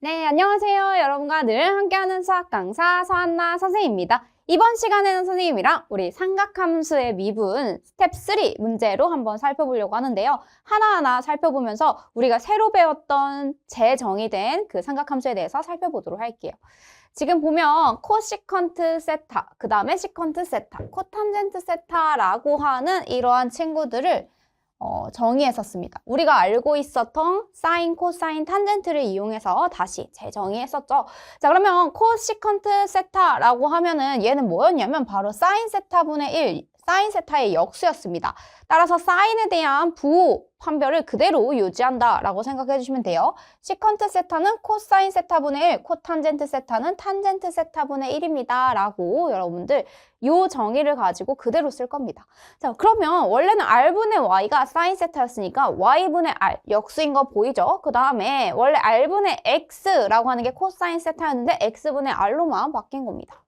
네, 안녕하세요. 여러분과 늘 함께하는 수학 강사 서한나 선생님입니다. 이번 시간에는 선생님이랑 우리 삼각함수의 미분 스텝 3 문제로 한번 살펴보려고 하는데요. 하나하나 살펴보면서 우리가 새로 배웠던 재정의된 그 삼각함수에 대해서 살펴보도록 할게요. 지금 보면 코시컨트 세타, 그 다음에 시컨트 세타, 코탄젠트 세타라고 하는 이러한 친구들을 정의했었습니다. 우리가 알고 있었던 사인, 코사인, 탄젠트를 이용해서 다시 재정의했었죠. 자, 그러면 코시컨트 세타라고 하면은 얘는 뭐였냐면 바로 사인 세타분의 1, 사인 세타의 역수였습니다. 따라서 사인에 대한 부호 판별을 그대로 유지한다라고 생각해 주시면 돼요. 시컨트 세타는 코사인 세타분의 1, 코탄젠트 세타는 탄젠트 세타분의 1입니다. 라고 여러분들 요 정의를 가지고 그대로 쓸 겁니다. 자, 그러면 원래는 r분의 y가 사인 세타였으니까 y분의 r, 역수인 거 보이죠? 그 다음에 원래 r분의 x라고 하는 게 코사인 세타였는데 x분의 r로만 바뀐 겁니다.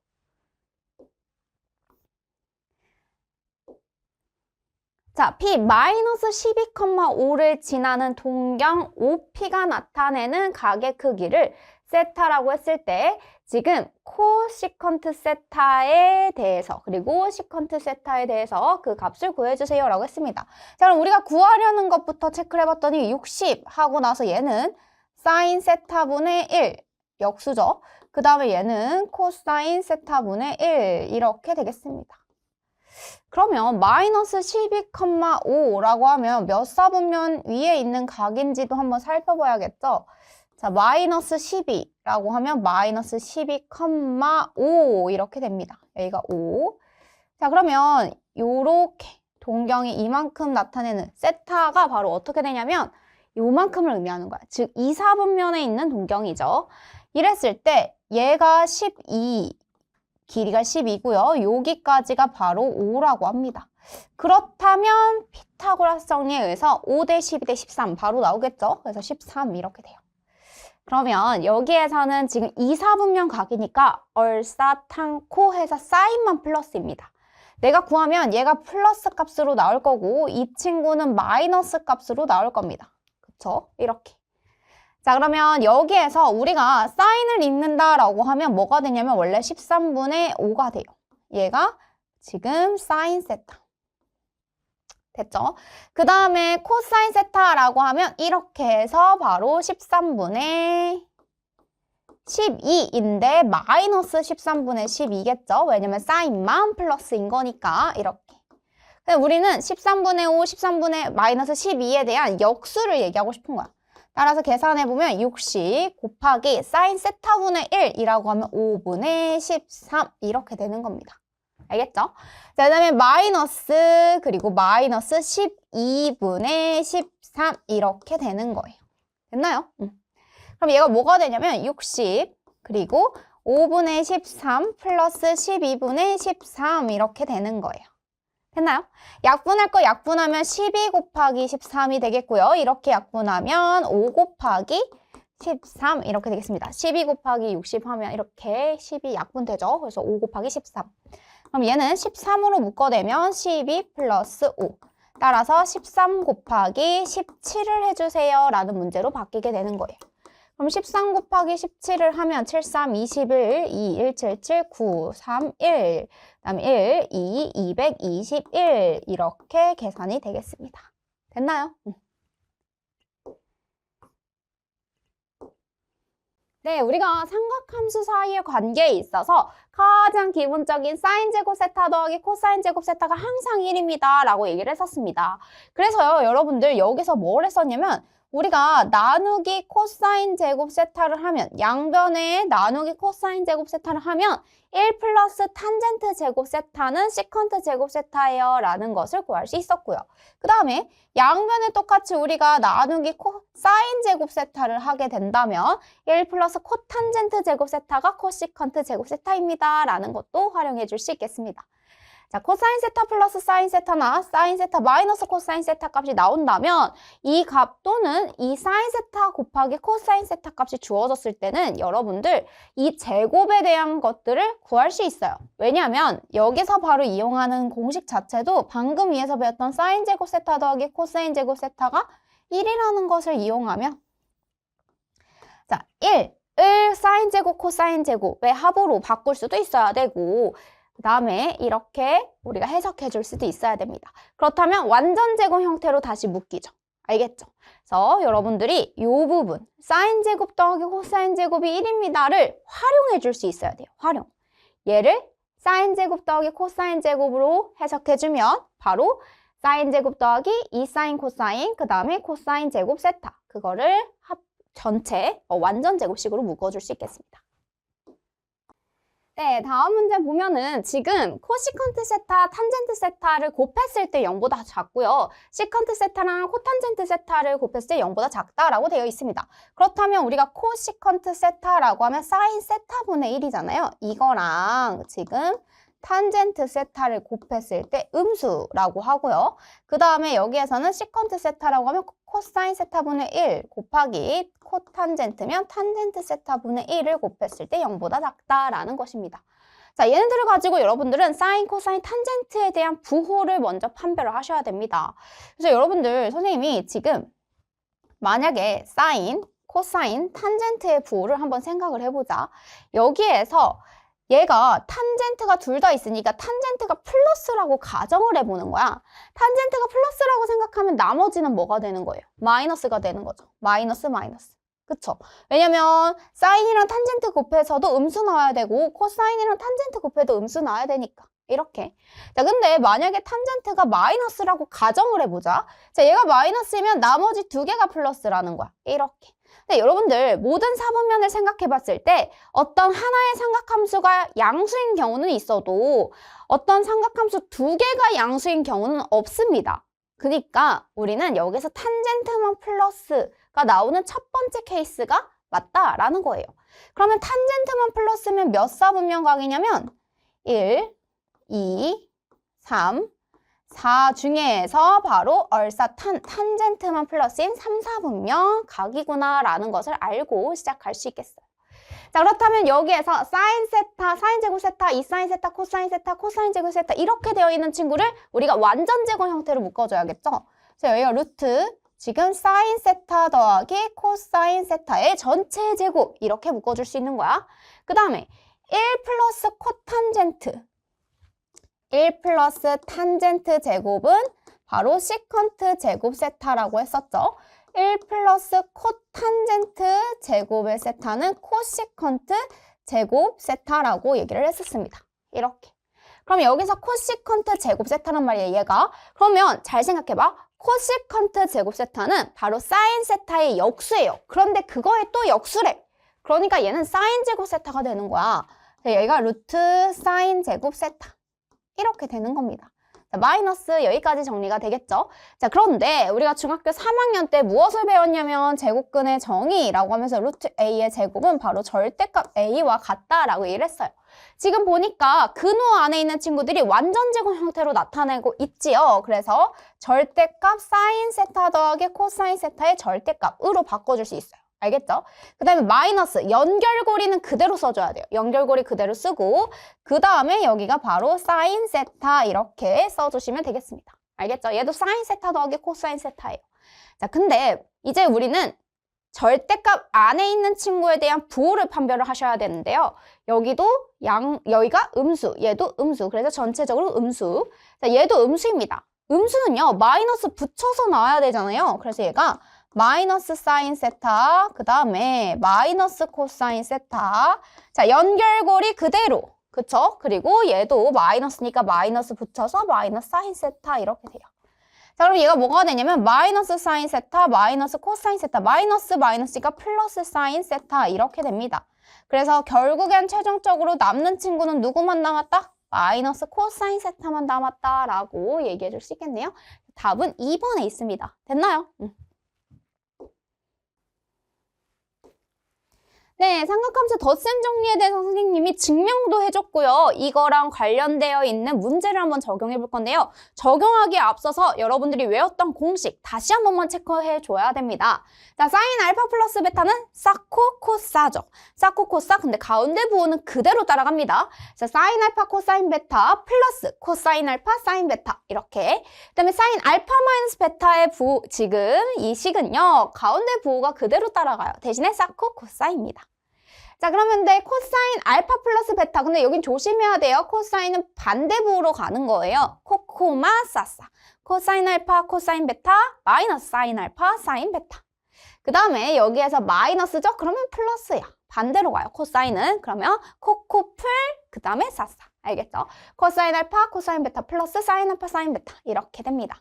자, p-12,5를 지나는 동경 OP가 나타내는 각의 크기를 세타라고 했을 때 지금 코시컨트 세타에 대해서 그리고 시컨트 세타에 대해서 그 값을 구해주세요 라고 했습니다. 자, 그럼 우리가 구하려는 것부터 체크를 해봤더니 60 하고 나서 얘는 사인 세타분의 1 역수죠. 그 다음에 얘는 코사인 세타분의 1 이렇게 되겠습니다. 그러면 마이너스 12,5라고 하면 몇 사분면 위에 있는 각인지도 한번 살펴봐야겠죠? 자, 마이너스 12라고 하면 마이너스 12,5 이렇게 됩니다. 여기가 5. 자, 그러면 요렇게 동경이 이만큼 나타내는 세타가 바로 어떻게 되냐면 요만큼을 의미하는 거야. 즉 2, 4분면에 있는 동경이죠. 이랬을 때 얘가 12, 길이가 10이고요. 여기까지가 바로 5라고 합니다. 그렇다면 피타고라스 정리에 의해서 5 대 12 대 13 바로 나오겠죠? 그래서 13 이렇게 돼요. 그러면 여기에서는 지금 2, 4분면 각이니까 얼싸탕코 해서 사인만 플러스입니다. 내가 구하면 얘가 플러스 값으로 나올 거고 이 친구는 마이너스 값으로 나올 겁니다. 그쵸? 이렇게. 자, 그러면 여기에서 우리가 사인을 읽는다라고 하면 뭐가 되냐면 원래 13분의 5가 돼요. 얘가 지금 사인 세타. 됐죠? 그 다음에 코사인 세타라고 하면 이렇게 해서 바로 13분의 12인데 마이너스 13분의 12겠죠? 왜냐면 사인만 플러스인 거니까 이렇게. 우리는 13분의 5, 13분의 마이너스 12에 대한 역수를 얘기하고 싶은 거야. 따라서 계산해보면 60 곱하기 사인 세타분의 1이라고 하면 5분의 13 이렇게 되는 겁니다. 알겠죠? 자, 그 다음에 마이너스 그리고 마이너스 12분의 13 이렇게 되는 거예요. 됐나요? 그럼 얘가 뭐가 되냐면 60 그리고 5분의 13 플러스 12분의 13 이렇게 되는 거예요. 됐나요? 약분할 거 약분하면 12 곱하기 13이 되겠고요. 이렇게 약분하면 5 곱하기 13 이렇게 되겠습니다. 12 곱하기 60 하면 이렇게 12 약분되죠. 그래서 5 곱하기 13. 그럼 얘는 13으로 묶어내면 12 플러스 5. 따라서 13 곱하기 17을 해주세요 라는 문제로 바뀌게 되는 거예요. 그럼 13 곱하기 17을 하면 7, 3, 21, 2, 1, 7, 7, 9, 3, 1, 그다음에 1, 2, 221 이렇게 계산이 되겠습니다. 됐나요? 네, 우리가 삼각함수 사이의 관계에 있어서 가장 기본적인 사인 제곱 세타 더하기 코사인 제곱 세타가 항상 1입니다 라고 얘기를 했었습니다. 그래서요, 여러분들 여기서 뭘 했었냐면 우리가 나누기 코사인 제곱 세타를 하면 양변에 나누기 코사인 제곱 세타를 하면 1 플러스 탄젠트 제곱 세타는 시컨트 제곱 세타예요 라는 것을 구할 수 있었고요. 그 다음에 양변에 똑같이 우리가 나누기 코사인 제곱 세타를 하게 된다면 1 플러스 코탄젠트 제곱 세타가 코시컨트 제곱 세타입니다 라는 것도 활용해 줄 수 있겠습니다. 자, 코사인 세타 플러스 사인 세타나 사인 세타 마이너스 코사인 세타 값이 나온다면 이 값 또는 이 사인 세타 곱하기 코사인 세타 값이 주어졌을 때는 여러분들 이 제곱에 대한 것들을 구할 수 있어요. 왜냐하면 여기서 바로 이용하는 공식 자체도 방금 위에서 배웠던 사인 제곱 세타 더하기 코사인 제곱 세타가 1이라는 것을 이용하면 자, 1 사인 제곱, 코사인 제곱의 합으로 바꿀 수도 있어야 되고 그 다음에 이렇게 우리가 해석해 줄 수도 있어야 됩니다. 그렇다면 완전 제곱 형태로 다시 묶이죠. 알겠죠? 그래서 여러분들이 이 부분 사인 제곱 더하기 코사인 제곱이 1입니다를 활용해 줄 수 있어야 돼요. 활용. 얘를 사인 제곱 더하기 코사인 제곱으로 해석해주면 바로 사인 제곱 더하기 2사인 코사인 그 다음에 코사인 제곱 세타 그거를 전체 완전 제곱식으로 묶어줄 수 있겠습니다. 네, 다음 문제 보면은 지금 코시컨트 세타, 탄젠트 세타를 곱했을 때 0보다 작고요. 시컨트 세타랑 코탄젠트 세타를 곱했을 때 0보다 작다라고 되어 있습니다. 그렇다면 우리가 코시컨트 세타라고 하면 사인 세타분의 1이잖아요. 이거랑 지금 탄젠트 세타를 곱했을 때 음수라고 하고요. 그 다음에 여기에서는 시컨트 세타라고 하면 코사인 세타분의 1 곱하기 코탄젠트면 탄젠트 세타분의 1을 곱했을 때 0보다 작다라는 것입니다. 자, 얘네들을 가지고 여러분들은 사인, 코사인, 탄젠트에 대한 부호를 먼저 판별을 하셔야 됩니다. 그래서 여러분들 선생님이 지금 만약에 사인, 코사인, 탄젠트의 부호를 한번 생각을 해보자. 여기에서 얘가 탄젠트가 둘 다 있으니까 탄젠트가 플러스라고 가정을 해보는 거야. 탄젠트가 플러스라고 생각하면 나머지는 뭐가 되는 거예요? 마이너스가 되는 거죠. 마이너스, 마이너스. 그쵸? 왜냐면 사인이랑 탄젠트 곱해서도 음수 나와야 되고 코사인이랑 탄젠트 곱해도 음수 나와야 되니까. 이렇게. 자, 근데 만약에 탄젠트가 마이너스라고 가정을 해보자. 자, 얘가 마이너스면 나머지 두 개가 플러스라는 거야. 이렇게. 근데 여러분들 모든 사분면을 생각해 봤을 때 어떤 하나의 삼각함수가 양수인 경우는 있어도 어떤 삼각함수 두 개가 양수인 경우는 없습니다. 그러니까 우리는 여기서 탄젠트만 플러스가 나오는 첫 번째 케이스가 맞다라는 거예요. 그러면 탄젠트만 플러스면 몇 사분면 각이냐면 1, 2, 3, 4 중에서 바로 탄젠트만 플러스인 3, 4분면 각이구나 라는 것을 알고 시작할 수 있겠어요. 자, 그렇다면 여기에서 사인 세타, 사인 제곱 세타, 2사인 세타, 코사인 세타, 코사인 제곱 세타 이렇게 되어 있는 친구를 우리가 완전 제곱 형태로 묶어줘야겠죠. 그래서 여기가 루트 지금 사인 세타 더하기 코사인 세타의 전체 제곱 이렇게 묶어줄 수 있는 거야. 그 다음에 1 플러스 코탄젠트 1 플러스 탄젠트 제곱은 바로 시컨트 제곱 세타라고 했었죠. 1 플러스 코탄젠트 제곱의 세타는 코시컨트 제곱 세타라고 얘기를 했었습니다. 이렇게. 그럼 여기서 코시컨트 제곱 세타란 말이에요, 얘가. 그러면 잘 생각해봐. 코시컨트 제곱 세타는 바로 사인 세타의 역수예요. 그런데 그거의 또 역수래. 그러니까 얘는 사인 제곱 세타가 되는 거야. 얘가 루트 사인 제곱 세타. 이렇게 되는 겁니다. 자, 마이너스 여기까지 정리가 되겠죠? 자, 그런데 우리가 중학교 3학년 때 무엇을 배웠냐면 제곱근의 정의라고 하면서 루트 a의 제곱은 바로 절대값 a와 같다라고 얘기를 했어요. 지금 보니까 근호 안에 있는 친구들이 완전 제곱 형태로 나타내고 있지요. 그래서 절대값 사인 세타 더하기 코사인 세타의 절대값으로 바꿔줄 수 있어요. 알겠죠? 그 다음에 마이너스 연결고리는 그대로 써줘야 돼요. 연결고리 그대로 쓰고 그 다음에 여기가 바로 사인 세타 이렇게 써주시면 되겠습니다. 알겠죠? 얘도 사인 세타 더하기 코사인 세타예요. 자, 근데 이제 우리는 절대값 안에 있는 친구에 대한 부호를 판별을 하셔야 되는데요. 여기도 여기가 음수, 얘도 음수. 그래서 전체적으로 음수. 자, 얘도 음수입니다. 음수는요, 마이너스 붙여서 나와야 되잖아요. 그래서 얘가 마이너스 사인 세타, 그 다음에 마이너스 코사인 세타. 자, 연결고리 그대로. 그쵸? 그리고 얘도 마이너스니까 마이너스 붙여서 마이너스 사인 세타 이렇게 돼요. 자, 그럼 얘가 뭐가 되냐면 마이너스 사인 세타, 마이너스 코사인 세타, 마이너스니까 플러스 사인 세타 이렇게 됩니다. 그래서 결국엔 최종적으로 남는 친구는 누구만 남았다? 마이너스 코사인 세타만 남았다라고 얘기해 줄 수 있겠네요. 답은 2번에 있습니다. 됐나요? 네, 삼각함수 덧셈 정리에 대해서 선생님이 증명도 해줬고요. 이거랑 관련되어 있는 문제를 한번 적용해 볼 건데요. 적용하기에 앞서서 여러분들이 외웠던 공식 다시 한 번만 체크해 줘야 됩니다. 자, 사인 알파 플러스 베타는 사코 코사죠. 사코 코사, 근데 가운데 부호는 그대로 따라갑니다. 자, 사인 알파 코사인 베타 플러스 코사인 알파 사인 베타 이렇게. 그다음에 사인 알파 마이너스 베타의 부호, 지금 이 식은요. 가운데 부호가 그대로 따라가요. 대신에 사코 코사입니다. 자, 그러면 코사인 알파 플러스 베타. 근데 여긴 조심해야 돼요. 코사인은 반대부로 가는 거예요. 코코마 싸싸. 코사인 알파, 코사인 베타, 마이너스 사인 알파, 사인 베타. 그 다음에 여기에서 마이너스죠? 그러면 플러스야. 반대로 가요. 코사인은. 그러면 코코풀, 그 다음에 싸싸. 알겠죠? 코사인 알파, 코사인 베타 플러스 사인 알파, 사인 베타. 이렇게 됩니다.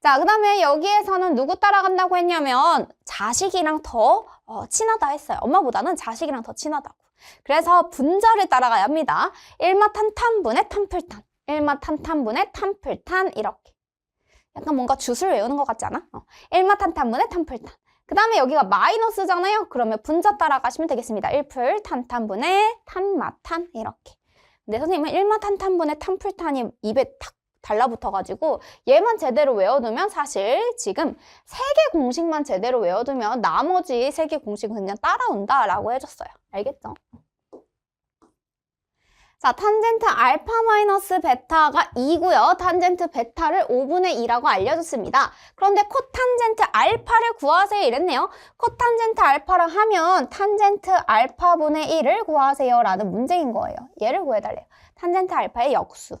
자, 그 다음에 여기에서는 누구 따라간다고 했냐면 자식이랑 더 친하다 했어요. 엄마보다는 자식이랑 더 친하다고. 그래서 분자를 따라가야 합니다. 1마 탄탄분의 탄풀탄, 1마 탄탄분의 탄풀탄 이렇게. 약간 뭔가 주술 외우는 것 같지 않아? 1마 탄탄분의 탄풀탄. 그 다음에 여기가 마이너스잖아요. 그러면 분자 따라가시면 되겠습니다. 1풀 탄탄분의 탄마탄 이렇게. 근데 선생님은 1마 탄탄분의 탄풀탄이 입에 탁 달라붙어가지고 얘만 제대로 외워두면 사실 지금 3개 공식만 제대로 외워두면 나머지 3개 공식은 그냥 따라온다라고 해줬어요. 알겠죠? 자, 탄젠트 알파 마이너스 베타가 2고요. 탄젠트 베타를 5분의 2라고 알려줬습니다. 그런데 코탄젠트 알파를 구하세요 이랬네요. 코탄젠트 알파를 하면 탄젠트 알파분의 1을 구하세요 라는 문제인 거예요. 얘를 구해달래요. 탄젠트 알파의 역수.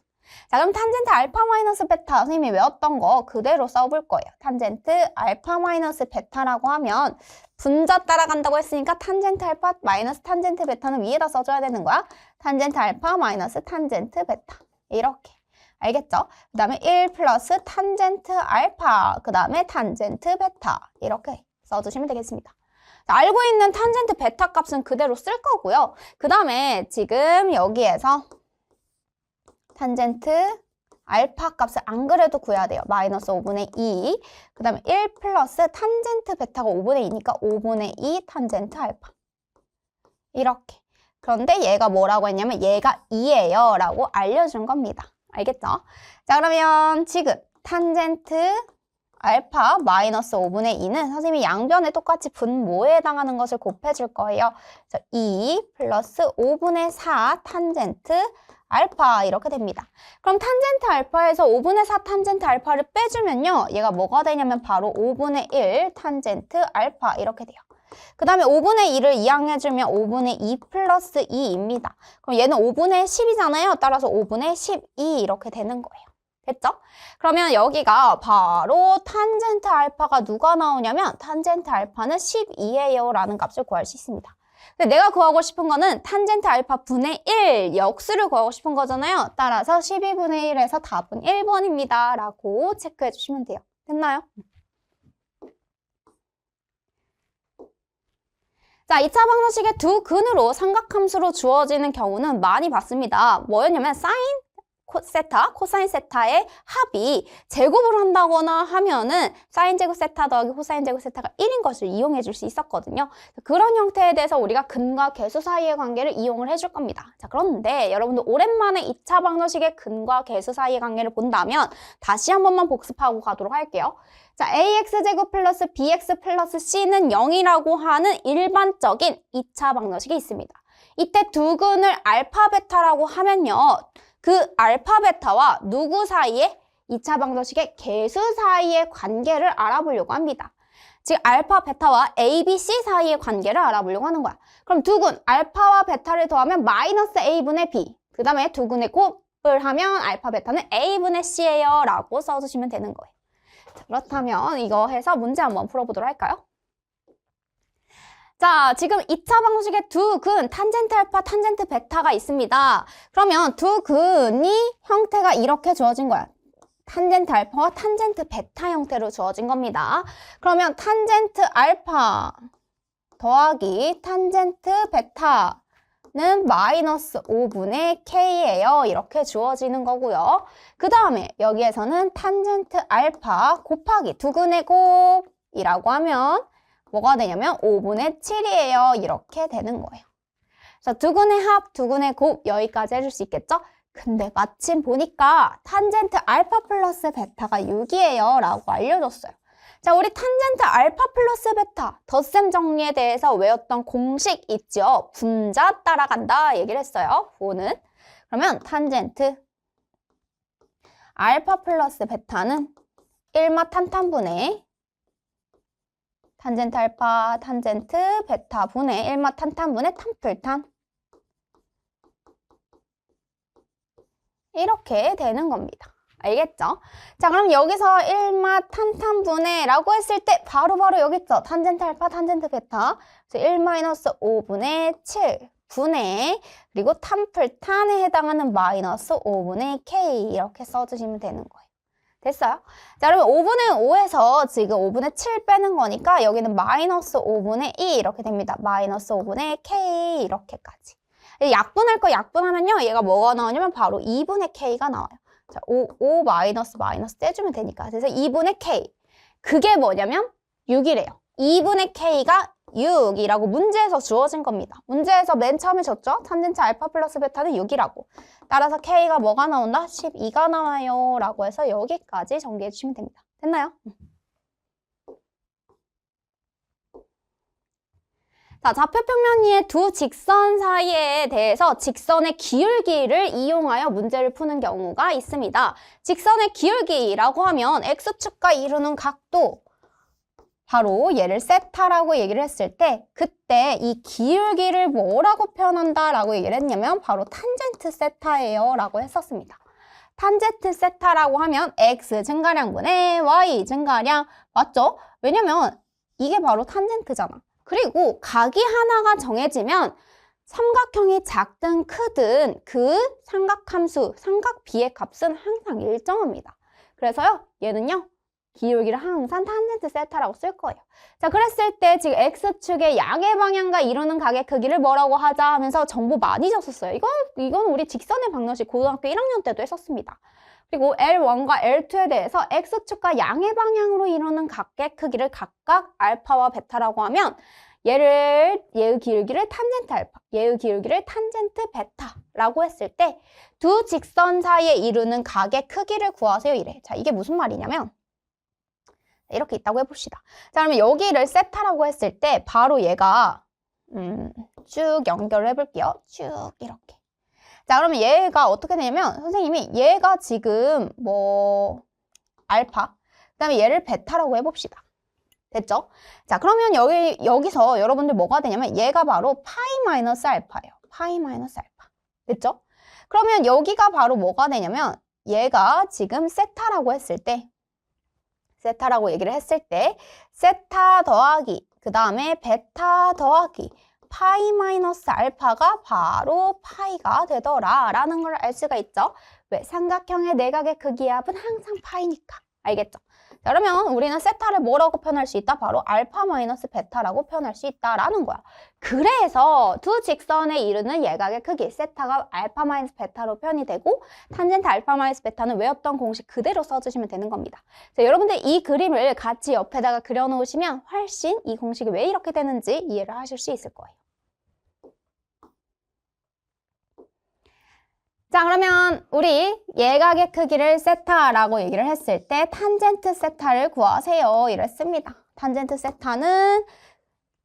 자, 그럼 탄젠트 알파 마이너스 베타 선생님이 외웠던 거 그대로 써볼 거예요. 탄젠트 알파 마이너스 베타라고 하면 분자 따라간다고 했으니까 탄젠트 알파 마이너스 탄젠트 베타는 위에다 써줘야 되는 거야. 탄젠트 알파 마이너스 탄젠트 베타 이렇게. 알겠죠? 그 다음에 1 플러스 탄젠트 알파 그 다음에 탄젠트 베타 이렇게 써주시면 되겠습니다. 자, 알고 있는 탄젠트 베타 값은 그대로 쓸 거고요. 그 다음에 지금 여기에서 탄젠트 알파 값을 안 그래도 구해야 돼요. 마이너스 5분의 2. 그 다음에 1 플러스 탄젠트 베타가 5분의 2니까 5분의 2 탄젠트 알파. 이렇게. 그런데 얘가 뭐라고 했냐면 얘가 2예요 라고 알려준 겁니다. 알겠죠? 자, 그러면 지금 탄젠트 알파 마이너스 5분의 2는 선생님이 양변에 똑같이 분모에 해당하는 것을 곱해줄 거예요. 그래서 2 플러스 5분의 4 탄젠트 알파 이렇게 됩니다. 그럼 탄젠트 알파에서 5분의 4 탄젠트 알파를 빼주면요. 얘가 뭐가 되냐면 바로 5분의 1 탄젠트 알파 이렇게 돼요. 그 다음에 5분의 2를 이항해주면 5분의 2 플러스 2입니다. 그럼 얘는 5분의 10이잖아요. 따라서 5분의 12 이렇게 되는 거예요. 됐죠? 그러면 여기가 바로 탄젠트 알파가 누가 나오냐면 탄젠트 알파는 12예요 라는 값을 구할 수 있습니다. 근데 내가 구하고 싶은 거는 탄젠트 알파 분의 1 역수를 구하고 싶은 거잖아요. 따라서 12분의 1에서 답은 1번입니다. 라고 체크해 주시면 돼요. 됐나요? 자, 2차 방정식의 두 근으로 삼각함수로 주어지는 경우는 많이 봤습니다. 뭐였냐면 사인 세타, 코사인 세타의 합이 제곱을 한다거나 하면은 사인 제곱 세타 더하기 코사인 제곱 세타가 1인 것을 이용해 줄 수 있었거든요. 그런 형태에 대해서 우리가 근과 계수 사이의 관계를 이용을 해줄 겁니다. 자, 그런데 여러분들 오랜만에 2차 방정식의 근과 계수 사이의 관계를 본다면 다시 한 번만 복습하고 가도록 할게요. 자, ax제곱 플러스 bx 플러스 c는 0이라고 하는 일반적인 2차 방정식이 있습니다. 이때 두 근을 알파 베타라고 하면요. 그 알파 베타와 누구 사이에 2차 방정식의 계수 사이의 관계를 알아보려고 합니다. 즉 알파 베타와 a, b, c 사이의 관계를 알아보려고 하는 거야. 그럼 두 근 알파와 베타를 더하면 마이너스 a분의 b. 그 다음에 두 근의 곱을 하면 알파 베타는 a분의 c예요 라고 써주시면 되는 거예요. 자, 그렇다면 이거 해서 문제 한번 풀어보도록 할까요? 자, 지금 2차 방정식의 두 근, 탄젠트 알파, 탄젠트 베타가 있습니다. 그러면 두 근이 형태가 이렇게 주어진 거야. 탄젠트 알파와 탄젠트 베타 형태로 주어진 겁니다. 그러면 탄젠트 알파 더하기 탄젠트 베타는 마이너스 5분의 k예요. 이렇게 주어지는 거고요. 그 다음에 여기에서는 탄젠트 알파 곱하기 두 근의 곱이라고 하면 뭐가 되냐면 5분의 7이에요. 이렇게 되는 거예요. 자, 두 근의 합, 두 근의 곱 여기까지 해줄 수 있겠죠? 근데 마침 보니까 탄젠트 알파 플러스 베타가 6이에요. 라고 알려줬어요. 자, 우리 탄젠트 알파 플러스 베타 덧셈 정리에 대해서 외웠던 공식 있죠? 분자 따라간다 얘기를 했어요. 오는. 그러면 탄젠트 알파 플러스 베타는 1마 탄탄분의 탄젠트 알파, 탄젠트 베타 분의 1마 탄탄 분의 탄풀탄. 이렇게 되는 겁니다. 알겠죠? 자, 그럼 여기서 1마 탄탄분의 라고 했을 때 바로바로 여기 있죠? 탄젠트 알파, 탄젠트 베타. 그래서 1-5분의 7 분의 그리고 탄풀탄에 해당하는 마이너스 5분의 K 이렇게 써주시면 되는 거예요. 됐어요? 자, 그러면 5분의 5에서 지금 5분의 7 빼는 거니까 여기는 마이너스 5분의 2 이렇게 됩니다. 마이너스 5분의 K 이렇게까지. 약분할 거 약분하면요. 얘가 뭐가 나오냐면 바로 2분의 K가 나와요. 자, 5 마이너스 떼주면 되니까. 그래서 2분의 K. 그게 뭐냐면 6이래요. 2분의 K가 6이라고 문제에서 주어진 겁니다. 문제에서 맨 처음에 줬죠? 탄젠트 알파 플러스 베타는 6이라고. 따라서 K가 뭐가 나온다? 12가 나와요. 라고 해서 여기까지 정리해 주시면 됩니다. 됐나요? 자, 좌표평면 위의 두 직선 사이에 대해서 직선의 기울기를 이용하여 문제를 푸는 경우가 있습니다. 직선의 기울기라고 하면 X축과 이루는 각도, 바로 얘를 세타라고 얘기를 했을 때 그때 이 기울기를 뭐라고 표현한다라고 얘기를 했냐면 바로 탄젠트 세타예요 라고 했었습니다. 탄젠트 세타라고 하면 X 증가량분의 Y 증가량 맞죠? 왜냐면 이게 바로 탄젠트잖아. 그리고 각이 하나가 정해지면 삼각형이 작든 크든 그 삼각함수, 삼각비의 값은 항상 일정합니다. 그래서요, 얘는요, 기울기를 항상 탄젠트 세타라고 쓸 거예요. 자, 그랬을 때 지금 X축의 양의 방향과 이루는 각의 크기를 뭐라고 하자 하면서 정보 많이 줬었어요. 이건 우리 직선의 방정식 고등학교 1학년 때도 했었습니다. 그리고 L1과 L2에 대해서 X축과 양의 방향으로 이루는 각의 크기를 각각 알파와 베타라고 하면 얘의 기울기를 탄젠트 알파, 얘의 기울기를 탄젠트 베타라고 했을 때 두 직선 사이에 이루는 각의 크기를 구하세요 이래. 자, 이게 무슨 말이냐면 이렇게 있다고 해봅시다. 자, 그러면 여기를 세타라고 했을 때 바로 얘가 쭉 연결을 해볼게요. 쭉 이렇게. 자, 그러면 얘가 어떻게 되냐면 선생님이 얘가 지금 뭐 알파, 그 다음에 얘를 베타라고 해봅시다. 됐죠? 자, 그러면 여기서 여러분들 뭐가 되냐면 얘가 바로 파이 마이너스 알파예요. 파이 마이너스 알파. 됐죠? 그러면 여기가 바로 뭐가 되냐면 얘가 지금 세타라고 했을 때 세타라고 얘기를 했을 때 세타 더하기 그 다음에 베타 더하기 파이 마이너스 알파가 바로 파이가 되더라 라는 걸 알 수가 있죠. 왜? 삼각형의 내각의 크기의 합은 항상 파이니까. 알겠죠? 자, 그러면 우리는 세타를 뭐라고 표현할 수 있다? 바로 알파 마이너스 베타라고 표현할 수 있다라는 거야. 그래서 두 직선에 이르는 예각의 크기 세타가 알파 마이너스 베타로 표현이 되고 탄젠트 알파 마이너스 베타는 외웠던 공식 그대로 써주시면 되는 겁니다. 자, 여러분들 이 그림을 같이 옆에다가 그려놓으시면 훨씬 이 공식이 왜 이렇게 되는지 이해를 하실 수 있을 거예요. 자, 그러면 우리 예각의 크기를 세타라고 얘기를 했을 때 탄젠트 세타를 구하세요 이랬습니다. 탄젠트 세타는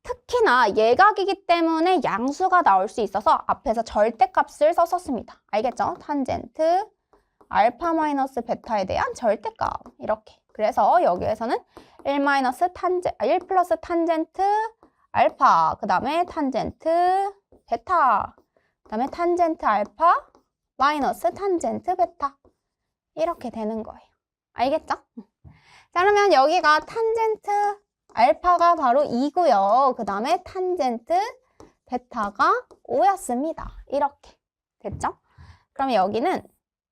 특히나 예각이기 때문에 양수가 나올 수 있어서 앞에서 절대값을 썼었습니다. 알겠죠? 탄젠트 알파 마이너스 베타에 대한 절대값 이렇게. 그래서 여기에서는 1 플러스 탄젠트 알파, 그 다음에 탄젠트 베타, 그 다음에 탄젠트 알파 마이너스 탄젠트 베타 이렇게 되는 거예요. 알겠죠? 자, 그러면 여기가 탄젠트 알파가 바로 2고요. 그 다음에 탄젠트 베타가 5였습니다. 이렇게 됐죠? 그러면 여기는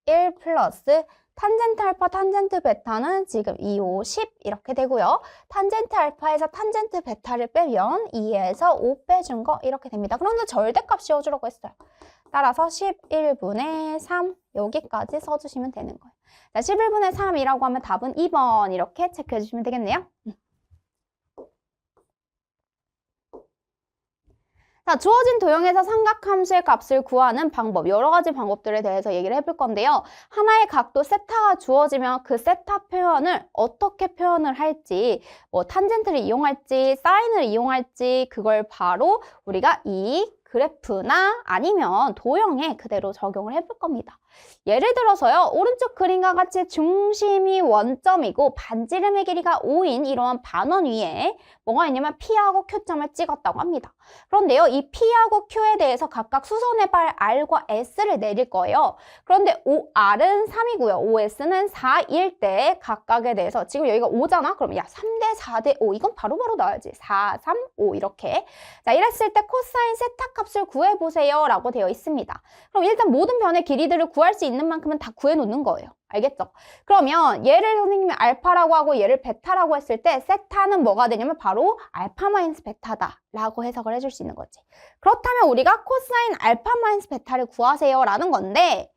1 플러스 탄젠트 알파, 탄젠트 베타는 지금 2, 5, 10 이렇게 되고요. 탄젠트 알파에서 탄젠트 베타를 빼면 2에서 5 빼준 거 이렇게 됩니다. 그런데 절대값 씌워주라고 했어요. 따라서 11분의 3 여기까지 써주시면 되는 거예요. 자, 11분의 3이라고 하면 답은 2번 이렇게 체크해 주시면 되겠네요. 자, 주어진 도형에서 삼각함수의 값을 구하는 방법, 여러 가지 방법들에 대해서 얘기를 해볼 건데요. 하나의 각도 세타가 주어지면 그 세타 표현을 어떻게 표현을 할지, 뭐 탄젠트를 이용할지, 사인을 이용할지 그걸 바로 우리가 이 그래프나 아니면 도형에 그대로 적용을 해볼 겁니다. 예를 들어서요, 오른쪽 그림과 같이 중심이 원점이고 반지름의 길이가 5인 이러한 반원 위에 뭐가 있냐면 P하고 Q점을 찍었다고 합니다. 그런데요, 이 P하고 Q에 대해서 각각 수선의 발 R과 S를 내릴 거예요. 그런데 OR은 3이고요. OS는 4일 때 각각에 대해서 지금 여기가 5잖아? 그럼 야 3대 4대 5 이건 바로바로 나와야지. 4, 3, 5 이렇게. 자, 이랬을 때 코사인 세타 값을 구해보세요 라고 되어 있습니다. 그럼 일단 모든 변의 길이들을 구할 수 있는 만큼은 다 구해놓는 거예요. 알겠죠? 그러면 얘를 선생님이 알파라고 하고 얘를 베타라고 했을 때 세타는 뭐가 되냐면 바로 알파 마이너스 베타다 라고 해석을 해줄 수 있는 거지. 그렇다면 우리가 코사인 알파 마이너스 베타를 구하세요 라는 건데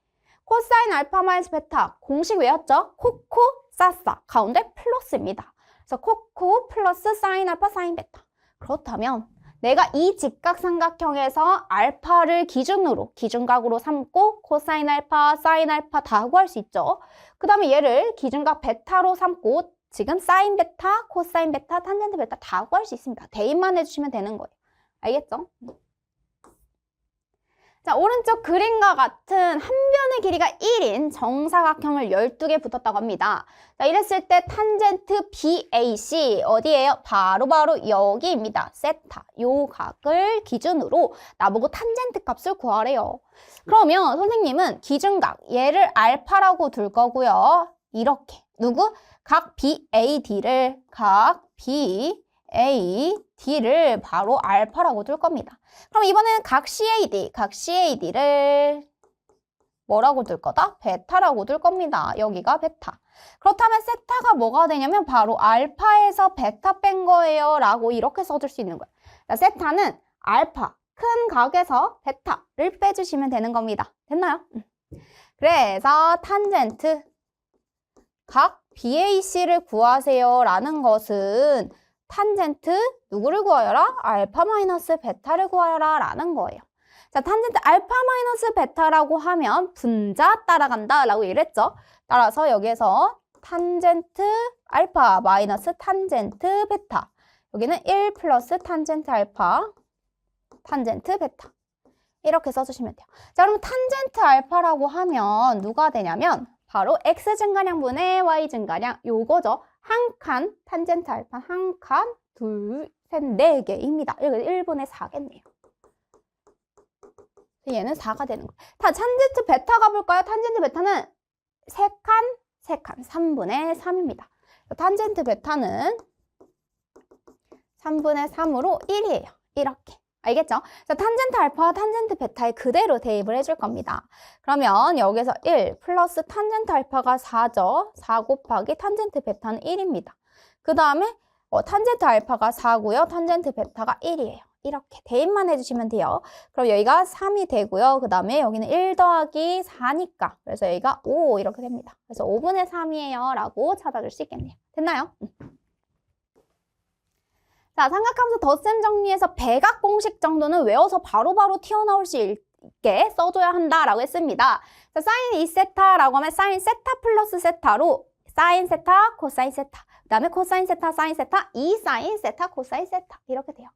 코사인 알파 마이너스 베타 공식 외웠죠? 코코 싸싸 가운데 플러스입니다. 그래서 코코 플러스 사인 알파 사인 베타. 그렇다면 내가 이 직각삼각형에서 알파를 기준으로 기준각으로 삼고 코사인 알파, 사인 알파 다 구할 수 있죠. 그 다음에 얘를 기준각 베타로 삼고 지금 사인 베타, 코사인 베타, 탄젠트 베타 다 구할 수 있습니다. 대입만 해주시면 되는 거예요. 알겠죠? 자, 오른쪽 그림과 같은 한 변의 길이가 1인 정사각형을 12개 붙었다고 합니다. 자, 이랬을 때 탄젠트 BAC 어디예요? 바로 여기입니다. 세타. 요 각을 기준으로 나보고 탄젠트 값을 구하래요. 그러면 선생님은 기준각 얘를 알파라고 둘 거고요. 이렇게 누구? 각 BAD를 바로 알파라고 둘 겁니다. 그럼 이번에는 각 CAD를 뭐라고 둘 거다? 베타라고 둘 겁니다. 여기가 베타. 그렇다면 세타가 뭐가 되냐면 바로 알파에서 베타 뺀 거예요 라고 이렇게 써줄 수 있는 거예요. 자, 세타는 알파, 큰 각에서 베타를 빼주시면 되는 겁니다. 됐나요? 그래서 탄젠트 각 BAC를 구하세요 라는 것은 탄젠트 누구를 구하여라? 알파 마이너스 베타를 구하여라 라는 거예요. 자, 탄젠트 알파 마이너스 베타라고 하면 분자 따라간다 라고 이랬죠. 따라서 여기에서 탄젠트 알파 마이너스 탄젠트 베타. 여기는 1 플러스 탄젠트 알파 탄젠트 베타. 이렇게 써주시면 돼요. 자, 그럼 탄젠트 알파라고 하면 누가 되냐면 바로 x 증가량분의 y 증가량 요거죠. 한 칸 탄젠트 알파 한 칸, 둘, 셋, 네 개입니다. 여기 1분의 4겠네요. 얘는 4가 되는 거예요. 탄젠트 베타 가볼까요? 탄젠트 베타는 3칸, 3분의 3입니다. 탄젠트 베타는 3분의 3으로 1이에요. 이렇게. 알겠죠? 자, 탄젠트 알파와 탄젠트 베타에 그대로 대입을 해줄 겁니다. 그러면 여기서 1 플러스 탄젠트 알파가 4죠. 4 곱하기 탄젠트 베타는 1입니다. 그 다음에 탄젠트 알파가 4고요. 탄젠트 베타가 1이에요. 이렇게 대입만 해주시면 돼요. 그럼 여기가 3이 되고요. 그 다음에 여기는 1 더하기 4니까 그래서 여기가 5 이렇게 됩니다. 그래서 5분의 3이에요 라고 찾아줄 수 있겠네요. 됐나요? 자, 삼각함수 덧셈 정리해서 배각 공식 정도는 외워서 바로바로 튀어나올 수 있게 써줘야 한다라고 했습니다. 자, 사인 2세타라고 하면 사인 세타 플러스 세타로 사인 세타, 코사인 세타, 그 다음에 코사인 세타, 사인 세타, 2사인 세타, 코사인 세타 이렇게 돼요.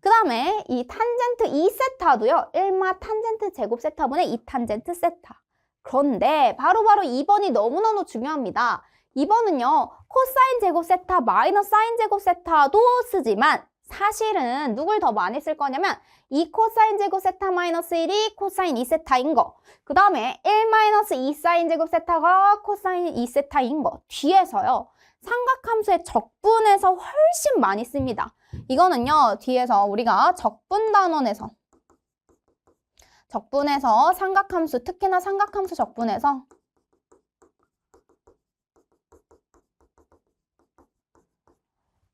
그 다음에 이 탄젠트 2세타도요. 1마 탄젠트 제곱 세타분의 2탄젠트 세타. 그런데 바로바로 2번이 너무너무 중요합니다. 2번은요. 코사인 제곱 세타 마이너스 사인 제곱 세타도 쓰지만 사실은 누굴 더 많이 쓸 거냐면 2 코사인 제곱 세타 마이너스 1이 코사인 2세타인 거. 그 다음에 1 마이너스 2 사인 제곱 세타가 코사인 2세타인 거. 뒤에서요. 삼각함수의 적분에서 훨씬 많이 씁니다. 이거는요. 뒤에서 우리가 적분 단원에서 삼각함수 특히나 삼각함수 적분에서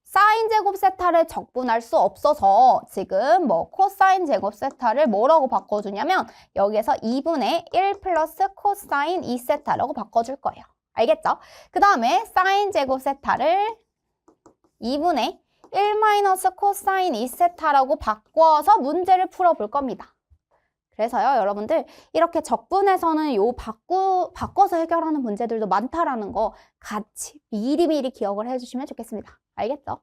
사인 제곱 세타를 적분할 수 없어서 지금 코사인 제곱 세타를 뭐라고 바꿔주냐면 여기에서 2분의 1 플러스 코사인 2세타라고 바꿔줄 거예요. 알겠죠? 그 다음에 사인 제곱 세타를 2분의 1 마이너스 코사인 2세타라고 바꿔서 문제를 풀어볼 겁니다. 그래서요, 여러분들 이렇게 적분에서는 바꿔서 해결하는 문제들도 많다라는 거 같이 미리미리 기억을 해주시면 좋겠습니다. 알겠죠?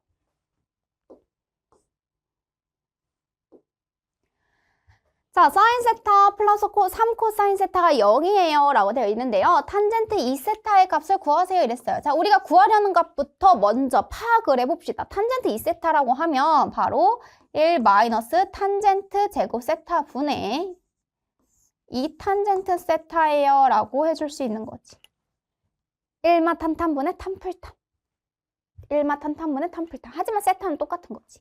자, 사인 세타 플러스 3코사인 세타가 0이에요 라고 되어 있는데요. 탄젠트 2세타의 값을 구하세요 이랬어요. 자, 우리가 구하려는 값부터 먼저 파악을 해봅시다. 탄젠트 2세타라고 하면 바로 1 마이너스 탄젠트 제곱 세타 분의 2 탄젠트 세타예요 라고 해줄 수 있는 거지. 1마 탄탄분의 탄풀탄. 1마 탄탄분의 탄풀탄. 하지만 세타는 똑같은 거지.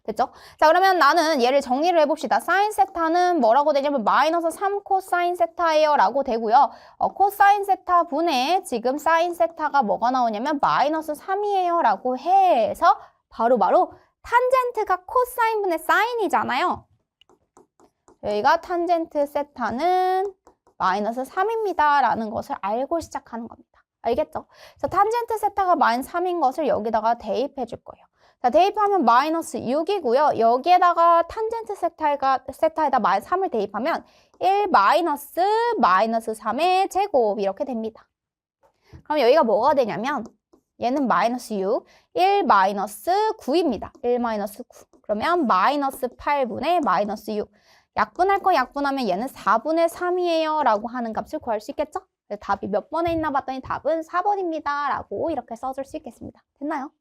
됐죠? 자, 그러면 나는 얘를 정리를 해봅시다. 사인 세타는 뭐라고 되냐면 마이너스 3 코사인 세타예요 라고 되고요. 코사인 세타 분의 지금 사인 세타가 뭐가 나오냐면 마이너스 3이에요 라고 해서 바로 탄젠트가 코사인 분의 사인이잖아요. 여기가 탄젠트 세타는 마이너스 3입니다 라는 것을 알고 시작하는 겁니다. 알겠죠? 그래서 탄젠트 세타가 마이너스 3인 것을 여기다가 대입해 줄 거예요. 자, 대입하면 마이너스 6이고요. 여기에다가 탄젠트 세타에다 마이너스 3을 대입하면 1 마이너스 3의 제곱 이렇게 됩니다. 그럼 여기가 뭐가 되냐면 얘는 마이너스 6, 1 마이너스 9입니다. 1 마이너스 9. 그러면 마이너스 8분의 마이너스 6. 약분할 거 약분하면 얘는 4분의 3이에요 라고 하는 값을 구할 수 있겠죠? 답이 몇 번에 있나 봤더니 답은 4번입니다 라고 이렇게 써줄 수 있겠습니다. 됐나요?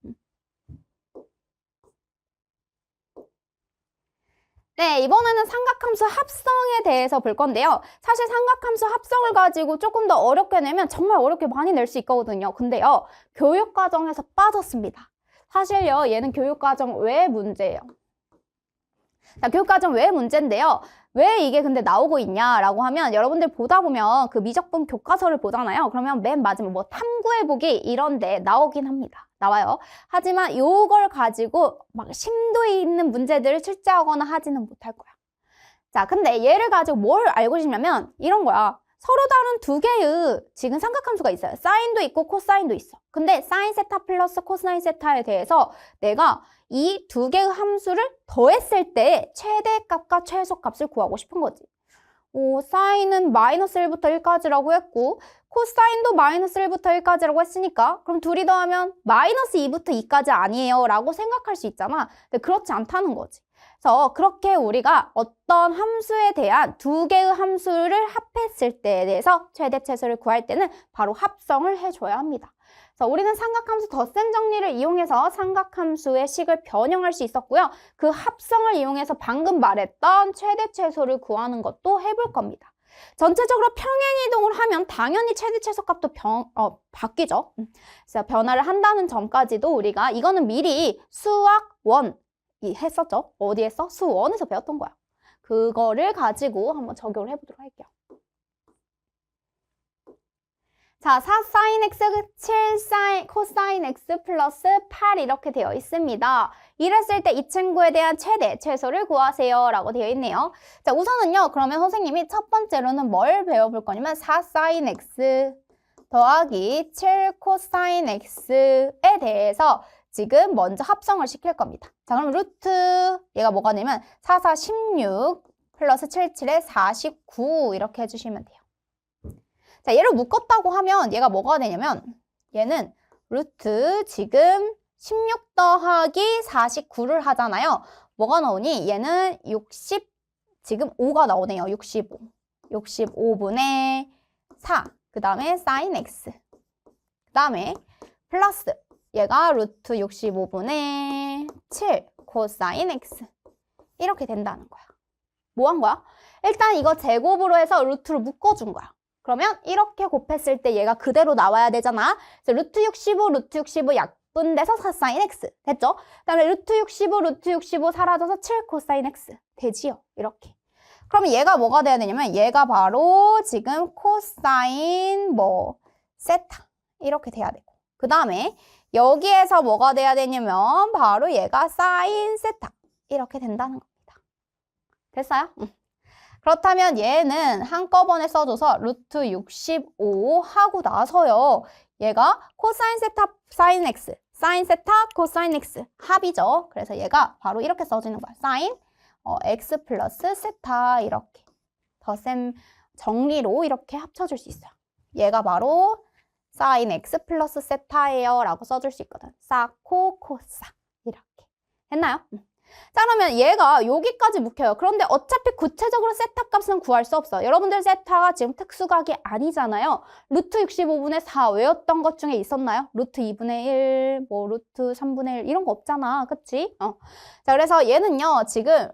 네, 이번에는 삼각함수 합성에 대해서 볼 건데요. 사실 삼각함수 합성을 가지고 조금 더 어렵게 내면 정말 어렵게 많이 낼 수 있거든요. 근데요, 교육과정에서 빠졌습니다. 사실요, 얘는 교육과정 외 문제예요. 자, 교육과정 외 문제인데요. 왜 이게 근데 나오고 있냐라고 하면 여러분들 보다 보면 그 미적분 교과서를 보잖아요. 그러면 맨 마지막 뭐 탐구해보기 이런 데 나오긴 합니다. 나와요. 하지만 이걸 가지고 막 심도 있는 문제들을 출제하거나 하지는 못할 거야. 자, 근데 얘를 가지고 뭘 알고 싶냐면 이런 거야. 서로 다른 두 개의 지금 삼각함수가 있어요. 사인도 있고 코사인도 있어. 근데 사인 세타 플러스 코사인 세타에 대해서 내가 이 두 개의 함수를 더했을 때 최대값과 최소값을 구하고 싶은 거지. 사인은 마이너스 1부터 1까지라고 했고 코사인도 마이너스 1부터 1까지라고 했으니까 그럼 둘이 더하면 마이너스 2부터 2까지 아니에요 라고 생각할 수 있잖아. 근데 그렇지 않다는 거지. 그래서 그렇게 우리가 어떤 함수에 대한 두 개의 함수를 합했을 때에 대해서 최대최소를 구할 때는 바로 합성을 해줘야 합니다. 그래서 우리는 삼각함수 덧셈 정리를 이용해서 삼각함수의 식을 변형할 수 있었고요. 그 합성을 이용해서 방금 말했던 최대최소를 구하는 것도 해볼 겁니다. 전체적으로 평행이동을 하면 당연히 최대최소 값도 바뀌죠. 그래서 변화를 한다는 점까지도 우리가 이거는 미리 수학 1 했었죠. 어디에서? 수원에서 배웠던 거야. 그거를 가지고 한번 적용을 해보도록 할게요. 자, 4sin x, 7sin 코사인 x 플러스 8 이렇게 되어 있습니다. 이랬을 때 이 친구에 대한 최대, 최소를 구하세요 라고 되어 있네요. 자, 우선은요. 그러면 선생님이 첫 번째로는 뭘 배워볼 거냐면 4sin x 더하기 7 코사인 x에 대해서 지금 먼저 합성을 시킬 겁니다. 자, 그럼 루트 얘가 뭐가 되면 4, 4, 16 플러스 7, 7에 49 이렇게 해주시면 돼요. 자, 얘를 묶었다고 하면 얘가 뭐가 되냐면 얘는 루트 지금 16 더하기 49를 하잖아요. 뭐가 나오니? 얘는 60, 지금 5가 나오네요. 65. 65분의 4. 그 다음에 sin x. 그 다음에 플러스 얘가 루트 65분의 7 코사인 x. 이렇게 된다는 거야. 뭐 한 거야? 일단 이거 제곱으로 해서 루트로 묶어준 거야. 그러면 이렇게 곱했을 때 얘가 그대로 나와야 되잖아. 그래서 루트 65, 루트 65 약분돼서 4sin x. 됐죠? 그 다음에 루트 65, 루트 65 사라져서 7 코사인 x. 되지요? 이렇게. 그러면 얘가 뭐가 돼야 되냐면 얘가 바로 지금 코사인 세타. 이렇게 돼야 되고. 그 다음에 여기에서 뭐가 돼야 되냐면 바로 얘가 사인 세타. 이렇게 된다는 겁니다. 됐어요? 그렇다면 얘는 한꺼번에 써줘서 루트 65 하고 나서요. 얘가 코사인 세타 사인 x, 사인 세타 코사인 x 합이죠. 그래서 얘가 바로 이렇게 써지는 거야. 사인 x 플러스 세타 이렇게 덧셈 정리로 이렇게 합쳐줄 수 있어요. 얘가 바로 사인 x 플러스 세타예요 라고 써줄 수 있거든. 사코 코사 이렇게 했나요? 자, 그러면 얘가 여기까지 묶여요. 그런데 어차피 구체적으로 세타 값은 구할 수 없어. 여러분들 세타가 지금 특수각이 아니잖아요. 루트 65분의 4 외웠던 것 중에 있었나요? 루트 2분의 1, 뭐 루트 3분의 1 이런 거 없잖아. 그치? 자, 그래서 얘는요. 지금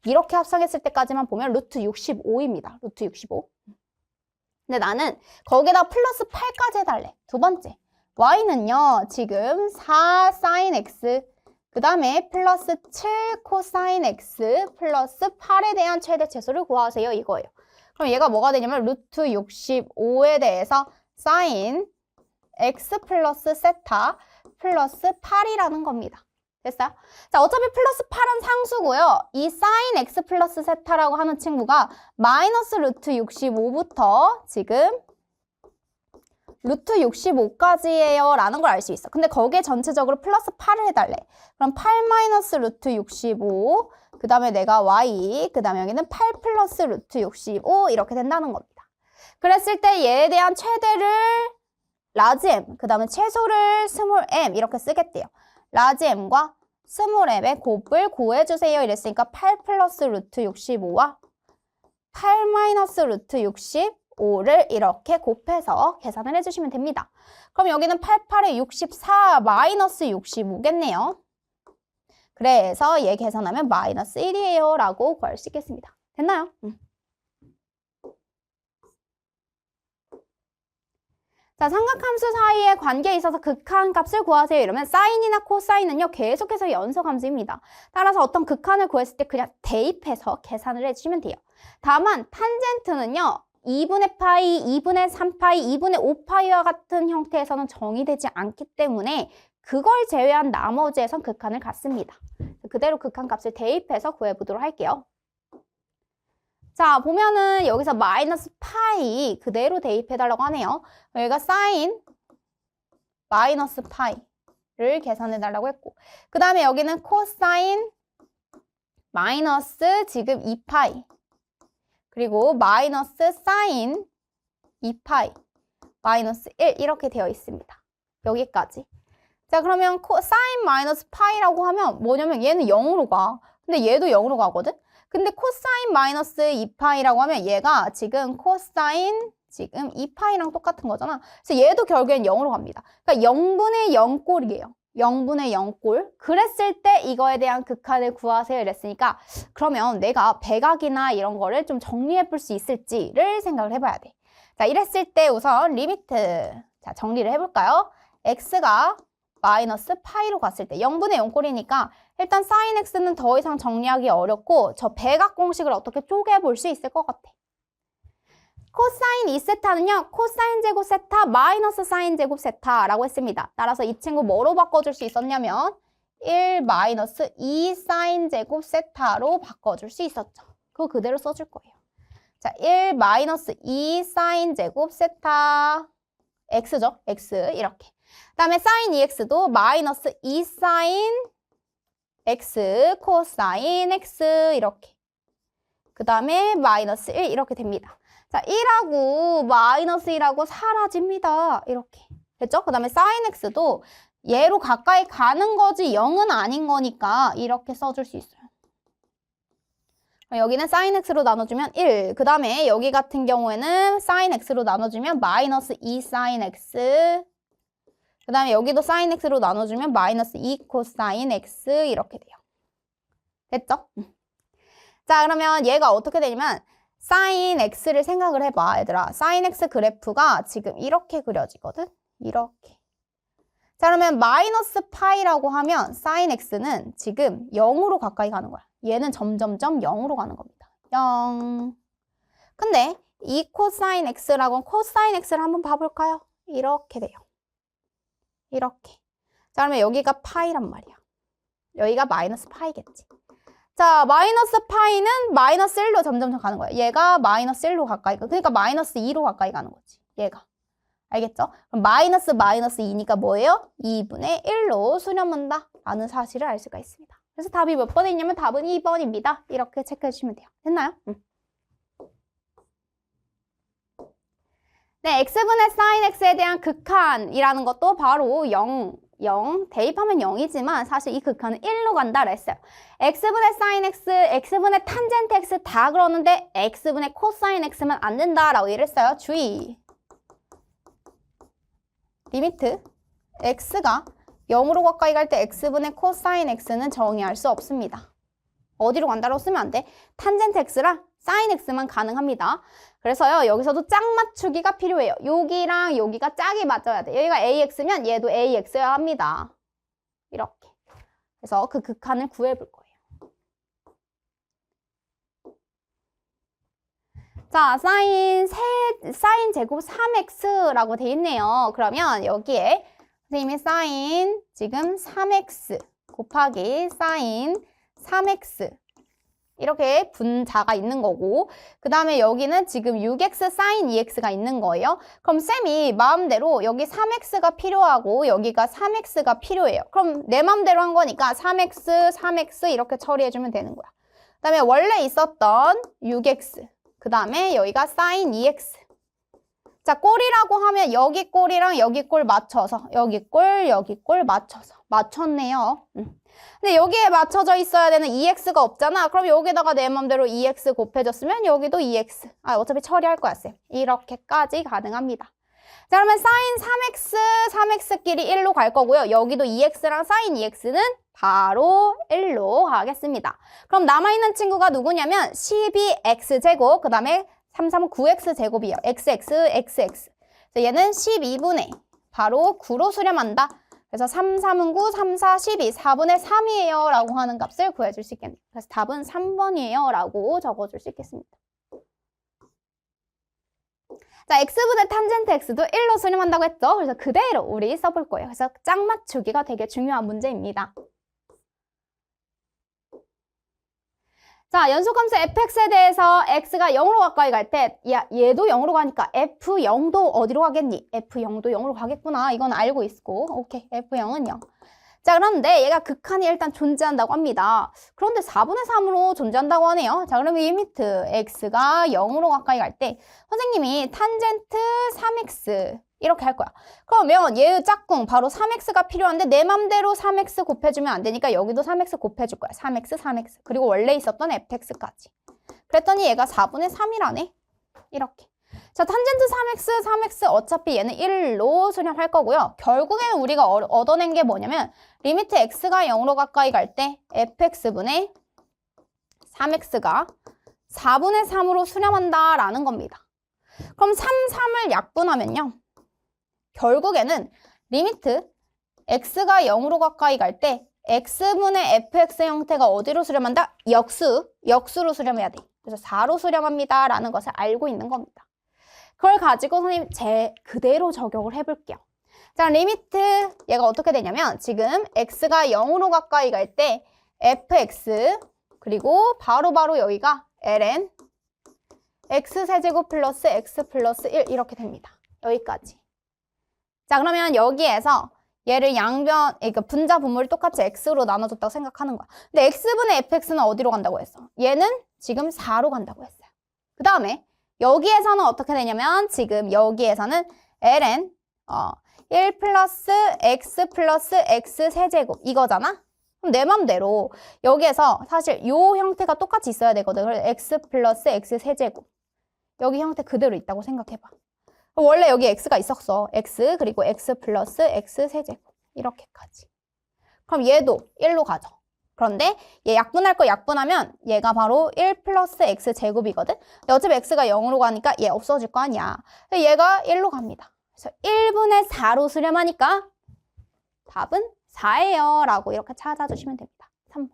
이렇게 합성했을 때까지만 보면 루트 65입니다. 루트 65. 근데 나는 거기다 플러스 8까지 해달래. 두 번째. y는요. 지금 4 sin x 그 다음에 플러스 7 코사인 x 플러스 8에 대한 최대 최소를 구하세요. 이거예요. 그럼 얘가 뭐가 되냐면 루트 65에 대해서 sin x 플러스 세타 플러스 8이라는 겁니다. 됐어요? 자, 어차피 플러스 8은 상수고요. 이 sin x 플러스 세타라고 하는 친구가 마이너스 루트 65부터 지금 루트 65까지예요 라는 걸 알 수 있어. 근데 거기에 전체적으로 플러스 8을 해달래. 그럼 8 마이너스 루트 65, 그 다음에 내가 y, 그 다음에 여기는 8 플러스 루트 65 이렇게 된다는 겁니다. 그랬을 때 얘에 대한 최대를 라지 m, 그 다음에 최소를 스몰 m 이렇게 쓰겠대요. 라지 m과 스몰 m의 곱을 구해주세요 이랬으니까 8 플러스 루트 65와 8 마이너스 루트 65를 이렇게 곱해서 계산을 해주시면 됩니다. 그럼 여기는 88에 64 마이너스 65겠네요. 그래서 얘 계산하면 마이너스 1이에요 라고 구할 수 있겠습니다. 됐나요? 자, 삼각함수 사이의 관계에 있어서 극한값을 구하세요. 이러면 사인이나 코사인은요. 계속해서 연소함수입니다. 따라서 어떤 극한을 구했을 때 그냥 대입해서 계산을 해주시면 돼요. 다만 탄젠트는요. 2분의 파이, 2분의 3파이, 2분의 5파이와 같은 형태에서는 정의되지 않기 때문에 그걸 제외한 나머지에선 극한을 갖습니다. 그대로 극한값을 대입해서 구해보도록 할게요. 자, 보면은 여기서 마이너스 파이 그대로 대입해달라고 하네요. 여기가 사인 마이너스 파이를 계산해달라고 했고 그 다음에 여기는 코사인 마이너스 지금 2파이 그리고 마이너스 사인 2파이 마이너스 1 이렇게 되어 있습니다. 여기까지. 자, 그러면 사인 마이너스 파이라고 하면 뭐냐면 얘는 0으로 가. 근데 얘도 0으로 가거든? 근데 코사인 마이너스 2파이라고 하면 얘가 지금 코사인 지금 2파이랑 똑같은 거잖아. 그래서 얘도 결국엔 0으로 갑니다. 그러니까 0분의 0꼴이에요. 0분의 0꼴. 그랬을 때 이거에 대한 극한을 구하세요 이랬으니까 그러면 내가 백악이나 이런 거를 좀 정리해 볼 수 있을지를 생각을 해봐야 돼. 자, 이랬을 때 우선 리미트 자 정리를 해볼까요? x가 마이너스 파이로 갔을 때 0분의 0꼴이니까 일단 sin x는 더 이상 정리하기 어렵고 저 백악 공식을 어떻게 쪼개볼 수 있을 것 같아. 코사인 2세타는요. 코사인 제곱 세타 마이너스 사인 제곱 세타라고 했습니다. 따라서 이 친구 뭐로 바꿔줄 수 있었냐면 1 마이너스 2 사인 제곱 세타로 바꿔줄 수 있었죠. 그거 그대로 써줄 거예요. 자, 1 마이너스 2 사인 제곱 세타 x죠. x 이렇게. 그 다음에 사인 2x도 마이너스 2 사인 x 코사인 x 이렇게. 그 다음에 마이너스 1 이렇게 됩니다. 자, 1하고 마이너스 1하고 사라집니다. 이렇게. 됐죠? 그 다음에 사인 x도 얘로 가까이 가는 거지 0은 아닌 거니까 이렇게 써줄 수 있어요. 여기는 사인 x로 나눠주면 1. 그 다음에 여기 같은 경우에는 사인 x로 나눠주면 마이너스 2 사인 x. 그 다음에 여기도 사인 x로 나눠주면 마이너스 2 코사인 x 이렇게 돼요. 됐죠? 자, 그러면 얘가 어떻게 되냐면 사인 x를 생각을 해봐, 얘들아. 사인 x 그래프가 지금 이렇게 그려지거든? 이렇게. 자, 그러면 마이너스 파이라고 하면 사인 x는 지금 0으로 가까이 가는 거야. 얘는 점점점 0으로 가는 겁니다. 0. 근데 이 코사인 x라고 코사인 x를 한번 봐볼까요? 이렇게 돼요. 이렇게. 자, 그러면 여기가 파이란 말이야. 여기가 마이너스 파이겠지. 자, 마이너스 파이는 마이너스 1로 점점 가는 거야. 얘가 마이너스 1로 가까이 가. 그러니까 마이너스 2로 가까이 가는 거지. 얘가. 알겠죠? 그럼 마이너스 2니까 뭐예요? 2분의 1로 수렴한다 라는 사실을 알 수가 있습니다. 그래서 답이 몇 번에 있냐면 답은 2번입니다. 이렇게 체크해 주시면 돼요. 됐나요? 네, x분의 sin x에 대한 극한이라는 것도 바로 0 0, 대입하면 0이지만 사실 이 극한은 1로 간다라 했어요. x분의 sin x, x분의 탄젠트 x 다 그러는데 x분의 코사인 x만 안 된다라고 이랬어요. 주의. 리미트 x가 0으로 가까이 갈 때 x분의 코사인 x는 정의할 수 없습니다. 어디로 간다라고 쓰면 안 돼. 탄젠트 x랑 sin x만 가능합니다. 그래서요, 여기서도 짝 맞추기가 필요해요. 여기랑 여기가 짝이 맞아야 돼. 여기가 ax면 얘도 ax여야 합니다. 이렇게. 그래서 그 극한을 구해볼 거예요. 자, sin 제곱 3x라고 돼 있네요. 그러면 여기에 선생님이 sin 지금 3x 곱하기 sin 3x 이렇게 분자가 있는 거고, 그 다음에 여기는 지금 6x sin 2x가 있는 거예요. 그럼 쌤이 마음대로 여기 3x가 필요하고 여기가 3x가 필요해요. 그럼 내 마음대로 한 거니까 3x, 3x 이렇게 처리해주면 되는 거야. 그 다음에 원래 있었던 6x, 그 다음에 여기가 sin 2x. 자, 꼴이라고 하면 여기 꼴이랑 여기 꼴 맞춰서 여기 꼴 맞춰서 맞췄네요. 근데 여기에 맞춰져 있어야 되는 2x가 없잖아. 그럼 여기다가 내 맘대로 2x 곱해줬으면 여기도 2x. 어차피 처리할 거야, 쌤. 이렇게까지 가능합니다. 자, 그러면 sin 3x, 3x끼리 1로 갈 거고요. 여기도 2x랑 sin 2x는 바로 1로 가겠습니다. 그럼 남아있는 친구가 누구냐면 12x제곱, 그 다음에 3, 3은 9x제곱이에요. xx. 얘는 12분의 바로 9로 수렴한다. 그래서 3, 3은 9, 3, 4, 12, 4분의 3이에요 라고 하는 값을 구해줄 수 있겠네요. 그래서 답은 3번이에요 라고 적어줄 수 있겠습니다. 자, x분의 탄젠트 x도 1로 수렴한다고 했죠? 그래서 그대로 우리 써볼 거예요. 그래서 짝 맞추기가 되게 중요한 문제입니다. 자, 연속함수 fx에 대해서 x가 0으로 가까이 갈 때, 야, 얘도 0으로 가니까 f0도 어디로 가겠니? f0도 0으로 가겠구나. 이건 알고 있고. 오케이, f0은 0. 자, 그런데 얘가 극한이 일단 존재한다고 합니다. 그런데 4분의 3으로 존재한다고 하네요. 자, 그러면 리미트 x가 0으로 가까이 갈 때 선생님이 탄젠트 3x 이렇게 할 거야. 그러면 얘의 짝꿍 바로 3x가 필요한데 내 맘대로 3x 곱해주면 안 되니까 여기도 3x 곱해줄 거야. 3x. 그리고 원래 있었던 fx까지. 그랬더니 얘가 4분의 3이라네. 이렇게. 자, 탄젠트 3x 어차피 얘는 1로 수렴할 거고요. 결국에는 우리가 얻어낸 게 뭐냐면 리미트 x가 0으로 가까이 갈 때 fx분의 3x가 4분의 3으로 수렴한다라는 겁니다. 그럼 3을 약분하면요. 결국에는 리미트 x가 0으로 가까이 갈 때 x분의 fx 형태가 어디로 수렴한다? 역수로 수렴해야 돼. 그래서 4로 수렴합니다 라는 것을 알고 있는 겁니다. 그걸 가지고 선생님 그대로 적용을 해볼게요. 자, 리미트 얘가 어떻게 되냐면 지금 x가 0으로 가까이 갈 때 fx 그리고 바로 여기가 ln x세제곱 플러스 x 플러스 1 이렇게 됩니다. 여기까지. 자, 그러면 여기에서 얘를 양변, 그러니까 분자 분모를 똑같이 x로 나눠줬다고 생각하는 거야. 근데 x분의 fx는 어디로 간다고 했어? 얘는 지금 4로 간다고 했어요. 그 다음에 여기에서는 어떻게 되냐면 지금 여기에서는 ln 1 플러스 x 세제곱 이거잖아? 그럼 내 맘대로 여기에서 사실 이 형태가 똑같이 있어야 되거든. 그래서 x 플러스 x 세제곱 여기 형태 그대로 있다고 생각해봐. 원래 여기 x가 있었어. x 그리고 x 플러스 x 세제곱 이렇게까지. 그럼 얘도 1로 가죠. 그런데 얘 약분할 거 약분하면 얘가 바로 1 플러스 x 제곱이거든. 근데 어차피 x가 0으로 가니까 얘 없어질 거 아니야. 얘가 1로 갑니다. 그래서 1분의 4로 수렴하니까 답은 4예요 라고 이렇게 찾아주시면 됩니다. 3번.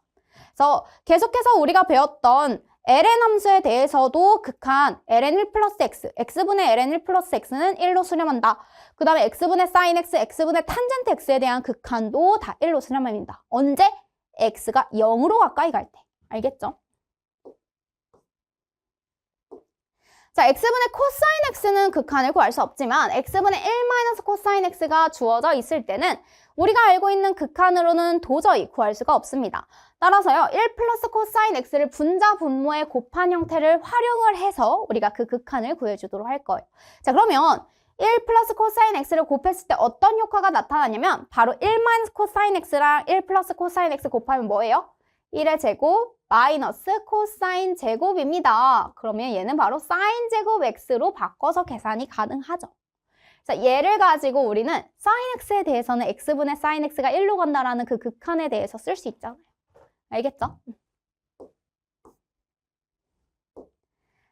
그래서 계속해서 우리가 배웠던 ln 함수에 대해서도 극한 ln 1 플러스 x, x분의 ln 1 플러스 x는 1로 수렴한다. 그 다음에 x분의 sin x, x분의 탄젠트 x에 대한 극한도 다 1로 수렴합니다. 언제? x가 0으로 가까이 갈 때. 알겠죠? 자, x분의 코사인 x는 극한을 구할 수 없지만 x분의 1 마이너스 코사인 x가 주어져 있을 때는 우리가 알고 있는 극한으로는 도저히 구할 수가 없습니다. 따라서요, 1 플러스 코사인 x를 분자 분모의 곱한 형태를 활용을 해서 우리가 그 극한을 구해주도록 할 거예요. 자, 그러면 1 플러스 코사인 x를 곱했을 때 어떤 효과가 나타나냐면 바로 1 마이너스 코사인 x랑 1 플러스 코사인 x 곱하면 뭐예요? 1의 제곱 마이너스 코사인 제곱입니다. 그러면 얘는 바로 사인 제곱 x로 바꿔서 계산이 가능하죠. 자, 얘를 가지고 우리는 사인 x에 대해서는 x분의 사인 x가 1로 간다라는 그 극한에 대해서 쓸 수 있잖아요. 알겠죠?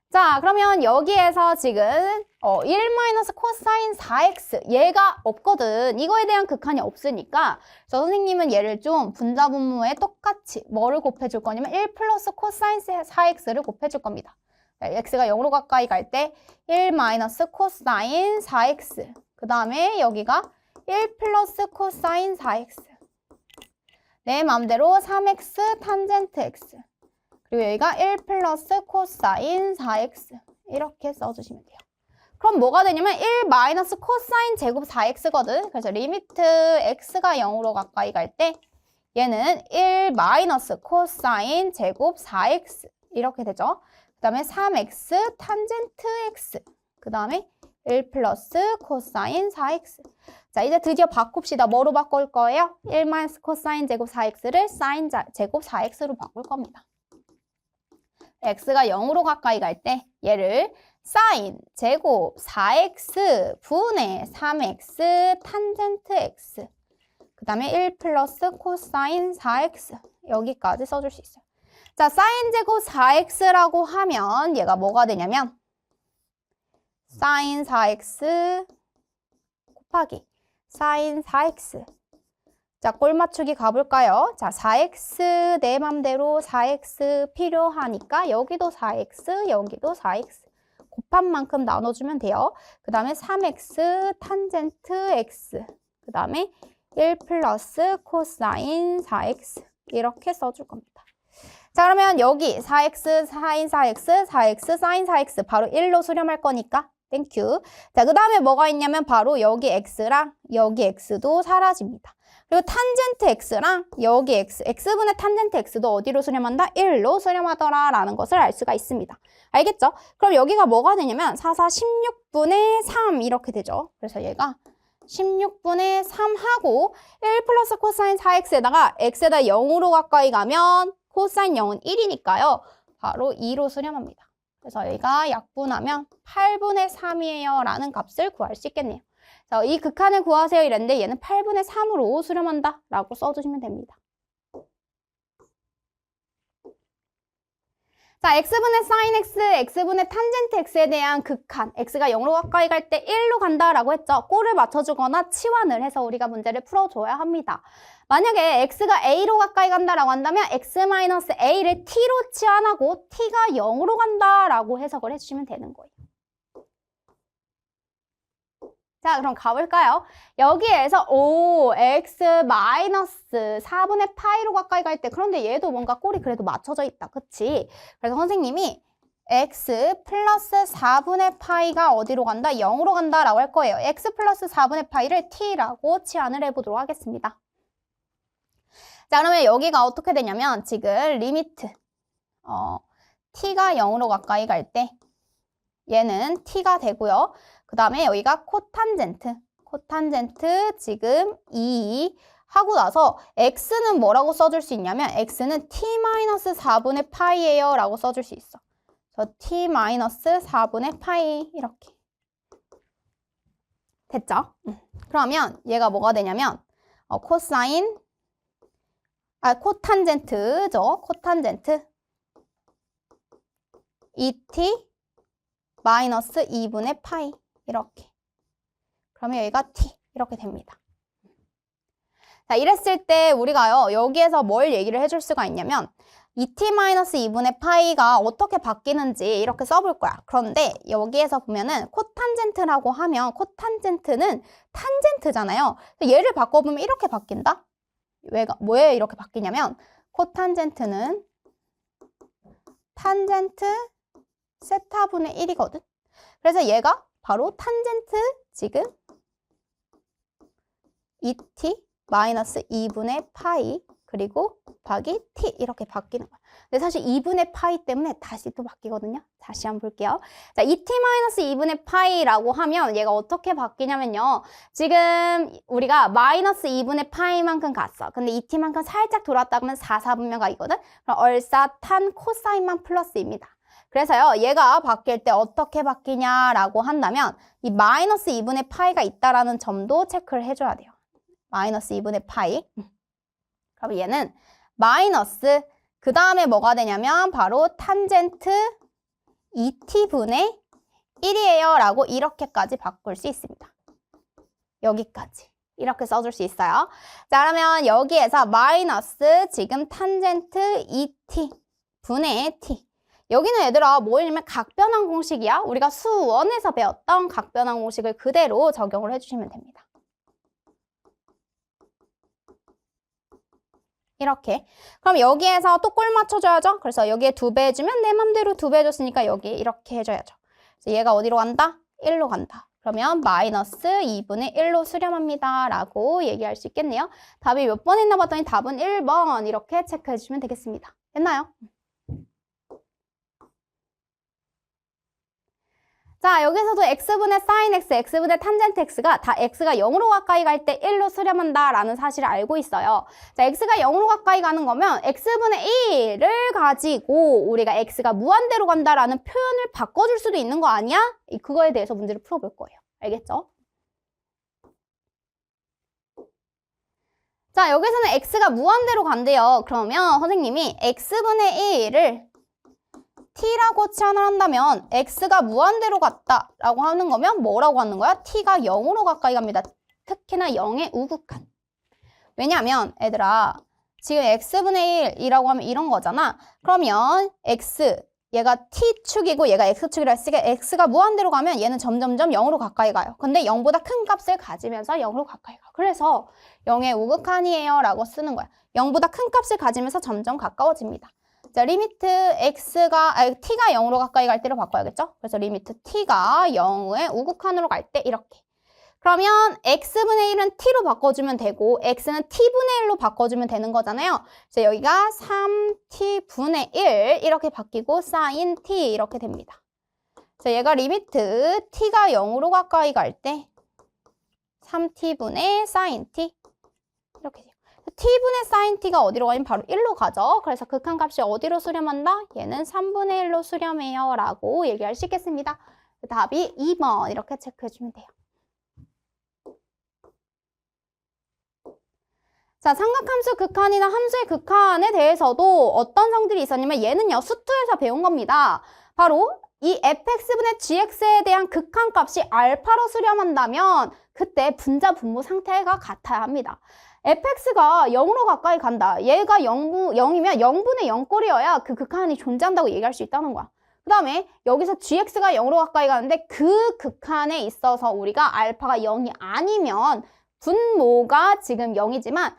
자, 그러면 여기에서 지금 1 마이너스 코사인 4x 얘가 없거든. 이거에 대한 극한이 없으니까 저 선생님은 얘를 좀 분자분모에 똑같이 뭐를 곱해줄 거냐면 1 플러스 코사인 4x를 곱해줄 겁니다. x가 0으로 가까이 갈 때 1 마이너스 코사인 4x 그 다음에 여기가 1 플러스 코사인 4x 내 맘대로 3x 탄젠트 x 그리고 여기가 1 플러스 코사인 4x 이렇게 써주시면 돼요. 그럼 뭐가 되냐면 1 마이너스 코사인 제곱 4x거든. 그래서 리미트 x가 0으로 가까이 갈 때 얘는 1 마이너스 코사인 제곱 4x 이렇게 되죠. 그 다음에 3x 탄젠트 x 그 다음에 1 플러스 코사인 4x 자 이제 드디어 바꿉시다. 뭐로 바꿀 거예요? 1 마이너스 코사인 제곱 4x를 사인 제곱 4x로 바꿀 겁니다. x가 0으로 가까이 갈 때 얘를 사인 제곱 4x 분의 3x 탄젠트 x 그 다음에 1 플러스 코사인 4x 여기까지 써줄 수 있어요. 자, 사인 제곱 4x라고 하면 얘가 뭐가 되냐면 사인 4x 곱하기 사인 4x 자, 꼴 맞추기 가볼까요? 자, 4x 내 맘대로 4x 필요하니까 여기도 4x, 여기도 4x 곱한 만큼 나눠주면 돼요. 그 다음에 3x 탄젠트 x 그 다음에 1 플러스 코사인 4x 이렇게 써줄 겁니다. 자, 그러면 여기 4x 사인 4x, 4x 사인 4x 바로 1로 수렴할 거니까 땡큐. 자, 그 다음에 뭐가 있냐면 바로 여기 x랑 여기 x도 사라집니다. 그리고 탄젠트 x랑 여기 x분의 탄젠트 x도 어디로 수렴한다? 1로 수렴하더라 라는 것을 알 수가 있습니다. 알겠죠? 그럼 여기가 뭐가 되냐면 4, 16분의 3 이렇게 되죠. 그래서 얘가 16분의 3 하고 1 플러스 코사인 4x에다가 x에다 0으로 가까이 가면 코사인 0은 1이니까요. 바로 2로 수렴합니다. 그래서 여기가 약분하면 8분의 3이에요 라는 값을 구할 수 있겠네요. 자, 이 극한을 구하세요 이랬는데 얘는 8분의 3으로 수렴한다 라고 써주시면 됩니다. 자, x분의 사인 x, x분의 탄젠트 x에 대한 극한 x가 0으로 가까이 갈 때 1로 간다라고 했죠. 꼴을 맞춰주거나 치환을 해서 우리가 문제를 풀어줘야 합니다. 만약에 x가 a로 가까이 간다라고 한다면 x-a를 t로 치환하고 t가 0으로 간다라고 해석을 해주시면 되는 거예요. 자, 그럼 가볼까요? 여기에서 x 마이너스 4분의 파이로 가까이 갈 때 그런데 얘도 뭔가 꼴이 그래도 맞춰져 있다. 그치? 그래서 선생님이 x 플러스 4분의 파이가 어디로 간다? 0으로 간다라고 할 거예요. x 플러스 4분의 파이를 t라고 치환을 해보도록 하겠습니다. 자, 그러면 여기가 어떻게 되냐면 지금 리미트 t가 0으로 가까이 갈 때 얘는 t가 되고요. 그 다음에 여기가 코탄젠트 지금 2 하고 나서 x는 뭐라고 써줄 수 있냐면 x는 t-4분의 파이예요 라고 써줄 수 있어. 그래서 t-4분의 파이 이렇게 됐죠? 그러면 얘가 뭐가 되냐면 코탄젠트죠. 코탄젠트 2t 마이너스 2분의 파이 이렇게. 그러면 여기가 t 이렇게 됩니다. 자, 이랬을 때 우리가요 여기에서 뭘 얘기를 해줄 수가 있냐면 2t-2분의 파이가 어떻게 바뀌는지 이렇게 써볼 거야. 그런데 여기에서 보면은 코탄젠트라고 하면 코탄젠트는 탄젠트잖아요. 얘를 바꿔보면 이렇게 바뀐다? 왜 이렇게 바뀌냐면 코탄젠트는 탄젠트 세타분의 1이거든. 그래서 얘가 바로 탄젠트 지금 2t 마이너스 2분의 파이 그리고 곱하기 t 이렇게 바뀌는 거야. 근데 사실 2분의 파이 때문에 다시 또 바뀌거든요. 다시 한번 볼게요. 자, 2t-2분의 파이라고 하면 얘가 어떻게 바뀌냐면요. 지금 우리가 마이너스 2분의 파이만큼 갔어. 근데 2t만큼 살짝 돌았다 그러면 4분면 가이거든. 그럼 얼싸 탄 코사인만 플러스입니다. 그래서요, 얘가 바뀔 때 어떻게 바뀌냐라고 한다면 이 마이너스 2분의 파이가 있다라는 점도 체크를 해줘야 돼요. 마이너스 2분의 파이. 그럼 얘는 마이너스 그 다음에 뭐가 되냐면 바로 탄젠트 2t분의 1이에요 라고 이렇게까지 바꿀 수 있습니다. 여기까지 이렇게 써줄 수 있어요. 자, 그러면 여기에서 마이너스 지금 탄젠트 2t분의 t. 여기는 얘들아 뭐냐면 각변환 공식이야. 우리가 수원에서 배웠던 각변환 공식을 그대로 적용을 해주시면 됩니다. 이렇게. 그럼 여기에서 또 꼴 맞춰줘야죠. 그래서 여기에 2배 해주면 내 맘대로 2배 해줬으니까 여기 이렇게 해줘야죠. 그래서 얘가 어디로 간다? 1로 간다. 그러면 마이너스 2분의 1로 수렴합니다. 라고 얘기할 수 있겠네요. 답이 몇 번 했나 봤더니 답은 1번 이렇게 체크해 주시면 되겠습니다. 됐나요? 자, 여기서도 x분의 sin x, x분의 탄젠트 x가 다 x가 0으로 가까이 갈 때 1로 수렴한다 라는 사실을 알고 있어요. 자, x가 0으로 가까이 가는 거면 x분의 1을 가지고 우리가 x가 무한대로 간다라는 표현을 바꿔줄 수도 있는 거 아니야? 그거에 대해서 문제를 풀어볼 거예요. 알겠죠? 자, 여기서는 x가 무한대로 간대요. 그러면 선생님이 x분의 1을 t라고 치환을 한다면 x가 무한대로 갔다라고 하는 거면 뭐라고 하는 거야? t가 0으로 가까이 갑니다. 특히나 0의 우극한. 왜냐하면 얘들아 지금 x분의 1이라고 하면 이런 거잖아. 그러면 x 얘가 t축이고 얘가 x축이라 했으니까 x가 무한대로 가면 얘는 점점점 0으로 가까이 가요. 근데 0보다 큰 값을 가지면서 0으로 가까이 가. 그래서 0의 우극한이에요 라고 쓰는 거야. 0보다 큰 값을 가지면서 점점 가까워집니다. 자, 리미트 t가 0으로 가까이 갈 때로 바꿔야겠죠? 그래서 리미트 t가 0의 우극한으로 갈 때 이렇게. 그러면 x분의 1은 t로 바꿔주면 되고 x는 t분의 1로 바꿔주면 되는 거잖아요. 그래서 여기가 3t분의 1 이렇게 바뀌고 sin t 이렇게 됩니다. 그래서 얘가 리미트 t가 0으로 가까이 갈 때 3t분의 sin t 이렇게 돼요. t분의 sin t가 어디로 가냐면 바로 1로 가죠. 그래서 극한값이 어디로 수렴한다? 얘는 3분의 1로 수렴해요 라고 얘기할 수 있겠습니다. 답이 2번 이렇게 체크해주면 돼요. 자, 삼각함수 극한이나 함수의 극한에 대해서도 어떤 성들이 있었냐면 얘는요 수투에서 배운 겁니다. 바로 이 fx분의 gx에 대한 극한값이 알파로 수렴한다면 그때 분자 분모 상태가 같아야 합니다. fx가 0으로 가까이 간다. 얘가 0이면 0분의 0꼴이어야 그 극한이 존재한다고 얘기할 수 있다는 거야. 그 다음에 여기서 gx가 0으로 가까이 가는데 그 극한에 있어서 우리가 알파가 0이 아니면 분모가 지금 0이지만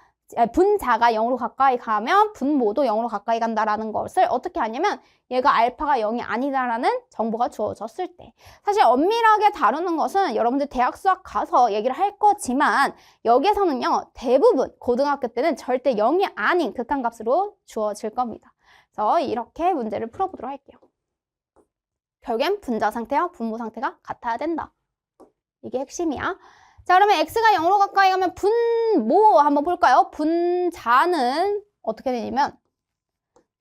분자가 0으로 가까이 가면 분모도 0으로 가까이 간다라는 것을 어떻게 하냐면 얘가 알파가 0이 아니다라는 정보가 주어졌을 때. 사실 엄밀하게 다루는 것은 여러분들 대학 수학 가서 얘기를 할 거지만 여기에서는요 대부분 고등학교 때는 절대 0이 아닌 극한값으로 주어질 겁니다. 그래서 이렇게 문제를 풀어보도록 할게요. 결국엔 분자 상태와 분모 상태가 같아야 된다. 이게 핵심이야. 자, 그러면 x가 0으로 가까이 가면 분모 한번 볼까요? 분자는 어떻게 되냐면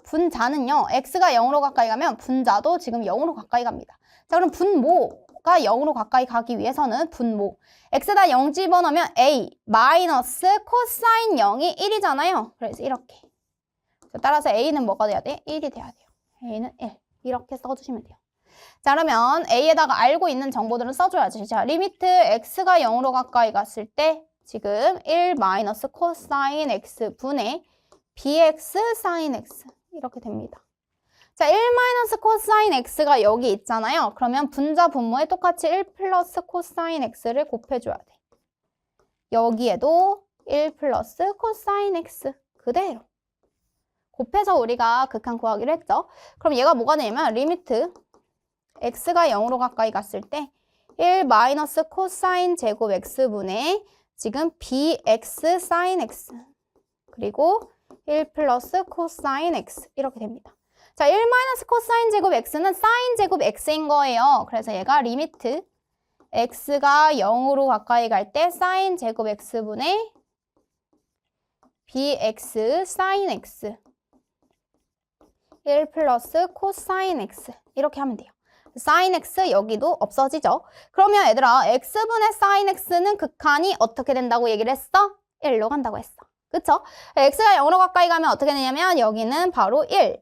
분자는요. x가 0으로 가까이 가면 분자도 지금 0으로 가까이 갑니다. 자, 그럼 분모가 0으로 가까이 가기 위해서는 분모 x에다 0 집어넣으면 a 마이너스 코사인 0이 1이잖아요. 그래서 이렇게. 따라서 a는 뭐가 돼야 돼? 1이 돼야 돼요. a는 1. 이렇게 써주시면 돼요. 자, 그러면 A에다가 알고 있는 정보들은 써줘야지. 자, 리미트 x가 0으로 가까이 갔을 때 지금 1 마이너스 코사인 x 분의 bx 사인 x 이렇게 됩니다. 자, 1 마이너스 코사인 x가 여기 있잖아요. 그러면 분자 분모에 똑같이 1 플러스 코사인 x를 곱해줘야 돼. 여기에도 1 플러스 코사인 x 그대로 곱해서 우리가 극한 구하기로 했죠. 그럼 얘가 뭐가 되냐면 리미트 x가 0으로 가까이 갔을 때 1 마이너스 코사인 제곱 x분의 지금 bx 사인 x 그리고 1 플러스 코사인 x 이렇게 됩니다. 자, 1 마이너스 코사인 제곱 x는 사인 제곱 x인 거예요. 그래서 얘가 리미트 x가 0으로 가까이 갈 때 사인 제곱 x분의 bx 사인 x 1 플러스 코사인 x 이렇게 하면 돼요. 사인 x 여기도 없어지죠. 그러면 얘들아 x분의 사인 x는 극한이 어떻게 된다고 얘기를 했어? 1로 간다고 했어. 그쵸? x가 0으로 가까이 가면 어떻게 되냐면 여기는 바로 1.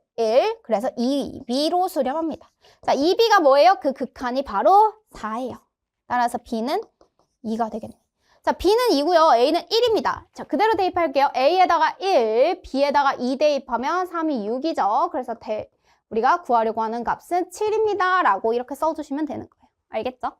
그래서 2b로 수렴합니다. 자, 2b가 뭐예요? 그 극한이 바로 4예요. 따라서 b는 2가 되겠네. 자, b는 2고요. a는 1입니다. 자, 그대로 대입할게요. a에다가 1, b에다가 2 대입하면 3이 6이죠. 그래서 우리가 구하려고 하는 값은 7입니다. 라고 이렇게 써주시면 되는 거예요. 알겠죠?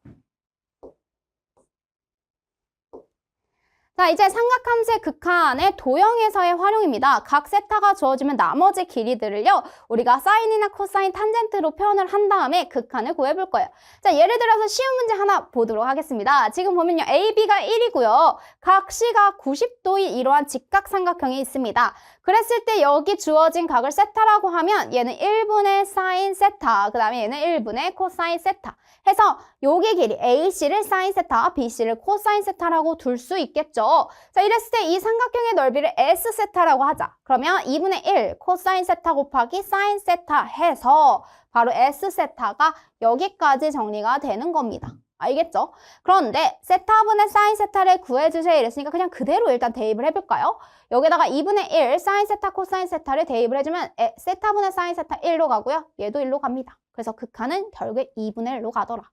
자, 이제 삼각함수의 극한의 도형에서의 활용입니다. 각 세타가 주어지면 나머지 길이들을요, 우리가 사인이나 코사인, 탄젠트로 표현을 한 다음에 극한을 구해볼 거예요. 자, 예를 들어서 쉬운 문제 하나 보도록 하겠습니다. 지금 보면요, AB가 1이고요. 각 C가 90도의 이러한 직각삼각형이 있습니다. 그랬을 때 여기 주어진 각을 세타라고 하면 얘는 1분의 사인 세타, 그 다음에 얘는 1분의 코사인 세타 해서 여기 길이 AC를 사인 세타, BC를 코사인 세타라고 둘 수 있겠죠. 자, 이랬을 때 이 삼각형의 넓이를 S 세타라고 하자. 그러면 2분의 1 코사인 세타 곱하기 사인 세타 해서 바로 S 세타가 여기까지 정리가 되는 겁니다. 알겠죠? 그런데 세타분의 사인 세타를 구해주세요 이랬으니까 그냥 그대로 일단 대입을 해볼까요? 여기다가 2분의 1 사인 세타 코사인 세타를 대입을 해주면 세타분의 사인 세타 1로 가고요. 얘도 1로 갑니다. 그래서 극한은 결국에 2분의 1로 가더라.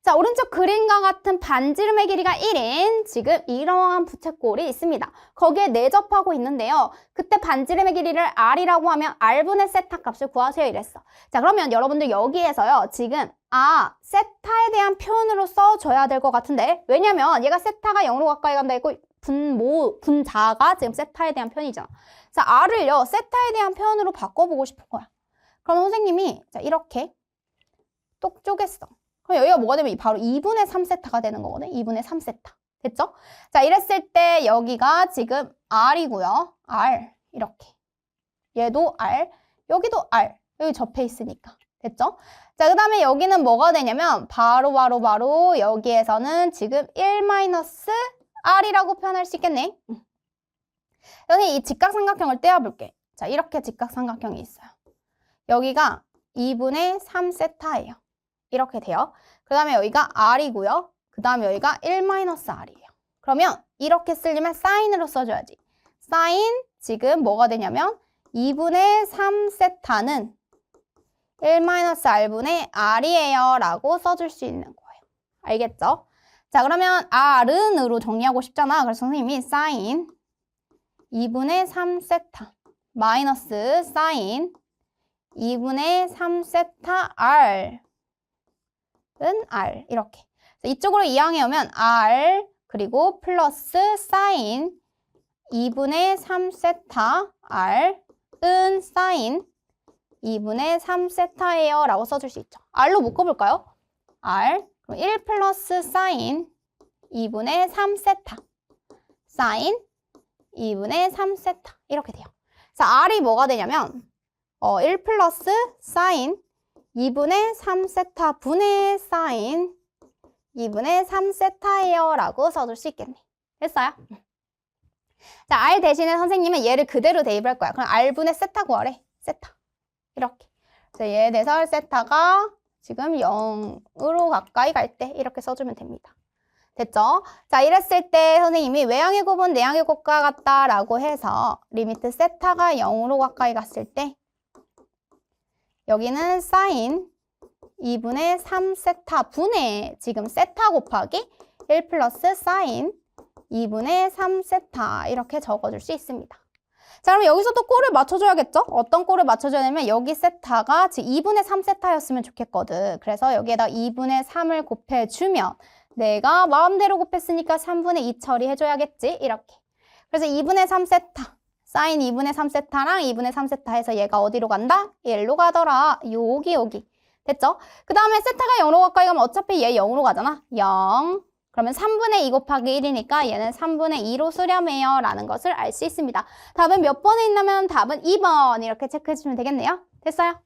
자, 오른쪽 그림과 같은 반지름의 길이가 1인 지금 이러한 부채꼴이 있습니다. 거기에 내접하고 있는데요. 그때 반지름의 길이를 R이라고 하면 R분의 세타 값을 구하세요 이랬어. 자, 그러면 여러분들 여기에서요. 지금 세타에 대한 표현으로 써줘야 될 것 같은데 왜냐면 얘가 세타가 0으로 가까이 간다 했고 분자가 지금 세타에 대한 표현이잖아. 자, R을요. 세타에 대한 표현으로 바꿔보고 싶은 거야. 그럼 선생님이 자 이렇게 똑 쪼갰어. 그럼 여기가 뭐가 되면 바로 2분의 3세타가 되는 거거든. 2분의 3세타. 됐죠? 자, 이랬을 때 여기가 지금 R이고요. R. 이렇게. 얘도 R. 여기도 R. 여기 접해 있으니까. 됐죠? 자, 그 다음에 여기는 뭐가 되냐면 바로 여기에서는 지금 1-R이라고 표현할 수 있겠네. 여기 이 직각삼각형을 떼어볼게. 자, 이렇게 직각삼각형이 있어요. 여기가 2분의 3세타예요. 이렇게 돼요. 그 다음에 여기가 R이고요. 그 다음에 여기가 1-R이에요. 그러면 이렇게 쓰려면 사인으로 써줘야지. 사인 지금 뭐가 되냐면 2분의 3세타는 1-R분의 R이에요 라고 써줄 수 있는 거예요. 알겠죠? 자, 그러면 R은으로 정리하고 싶잖아. 그래서 선생님이 사인 2분의 3세타 마이너스 사인 2분의 3세타 R 은 R 이렇게 이쪽으로 이항해 오면 R 그리고 플러스 사인 2분의 3세타 R 은 사인 2분의 3세타예요 라고 써줄 수 있죠. R로 묶어볼까요? R 그럼 1 플러스 사인 2분의 3세타 사인 2분의 3세타 이렇게 돼요. 자, R이 뭐가 되냐면 1 플러스 사인 2분의 3세타 분의 사인 2분의 3세타예요 라고 써줄 수 있겠네. 됐어요? 자, R 대신에 선생님은 얘를 그대로 대입할 거야. 그럼 R분의 세타 구하래. 세타. 이렇게. 그래서 얘에 대해서 세타가 지금 0으로 가까이 갈 때 이렇게 써주면 됩니다. 됐죠? 자, 이랬을 때 선생님이 외항의 곱은 내항의 곱과 같다 라고 해서 리미트 세타가 0으로 가까이 갔을 때 여기는 사인 2분의 3세타 분의 지금 세타 곱하기 1 플러스 사인 2분의 3세타 이렇게 적어줄 수 있습니다. 자, 그럼 여기서 또 꼴을 맞춰줘야겠죠? 어떤 꼴을 맞춰줘야 되냐면 여기 세타가 지금 2분의 3세타였으면 좋겠거든. 그래서 여기에다 2분의 3을 곱해주면 내가 마음대로 곱했으니까 3분의 2 처리해줘야겠지? 이렇게. 그래서 2분의 3세타 사인 2분의 3세타랑 2분의 3세타 해서 얘가 어디로 간다? 1로 가더라. 여기. 됐죠? 그 다음에 세타가 0으로 가까이 가면 어차피 얘 0으로 가잖아. 0, 그러면 3분의 2 곱하기 1이니까 얘는 3분의 2로 수렴해요 라는 것을 알 수 있습니다. 답은 몇 번에 있냐면 답은 2번 이렇게 체크해 주시면 되겠네요. 됐어요?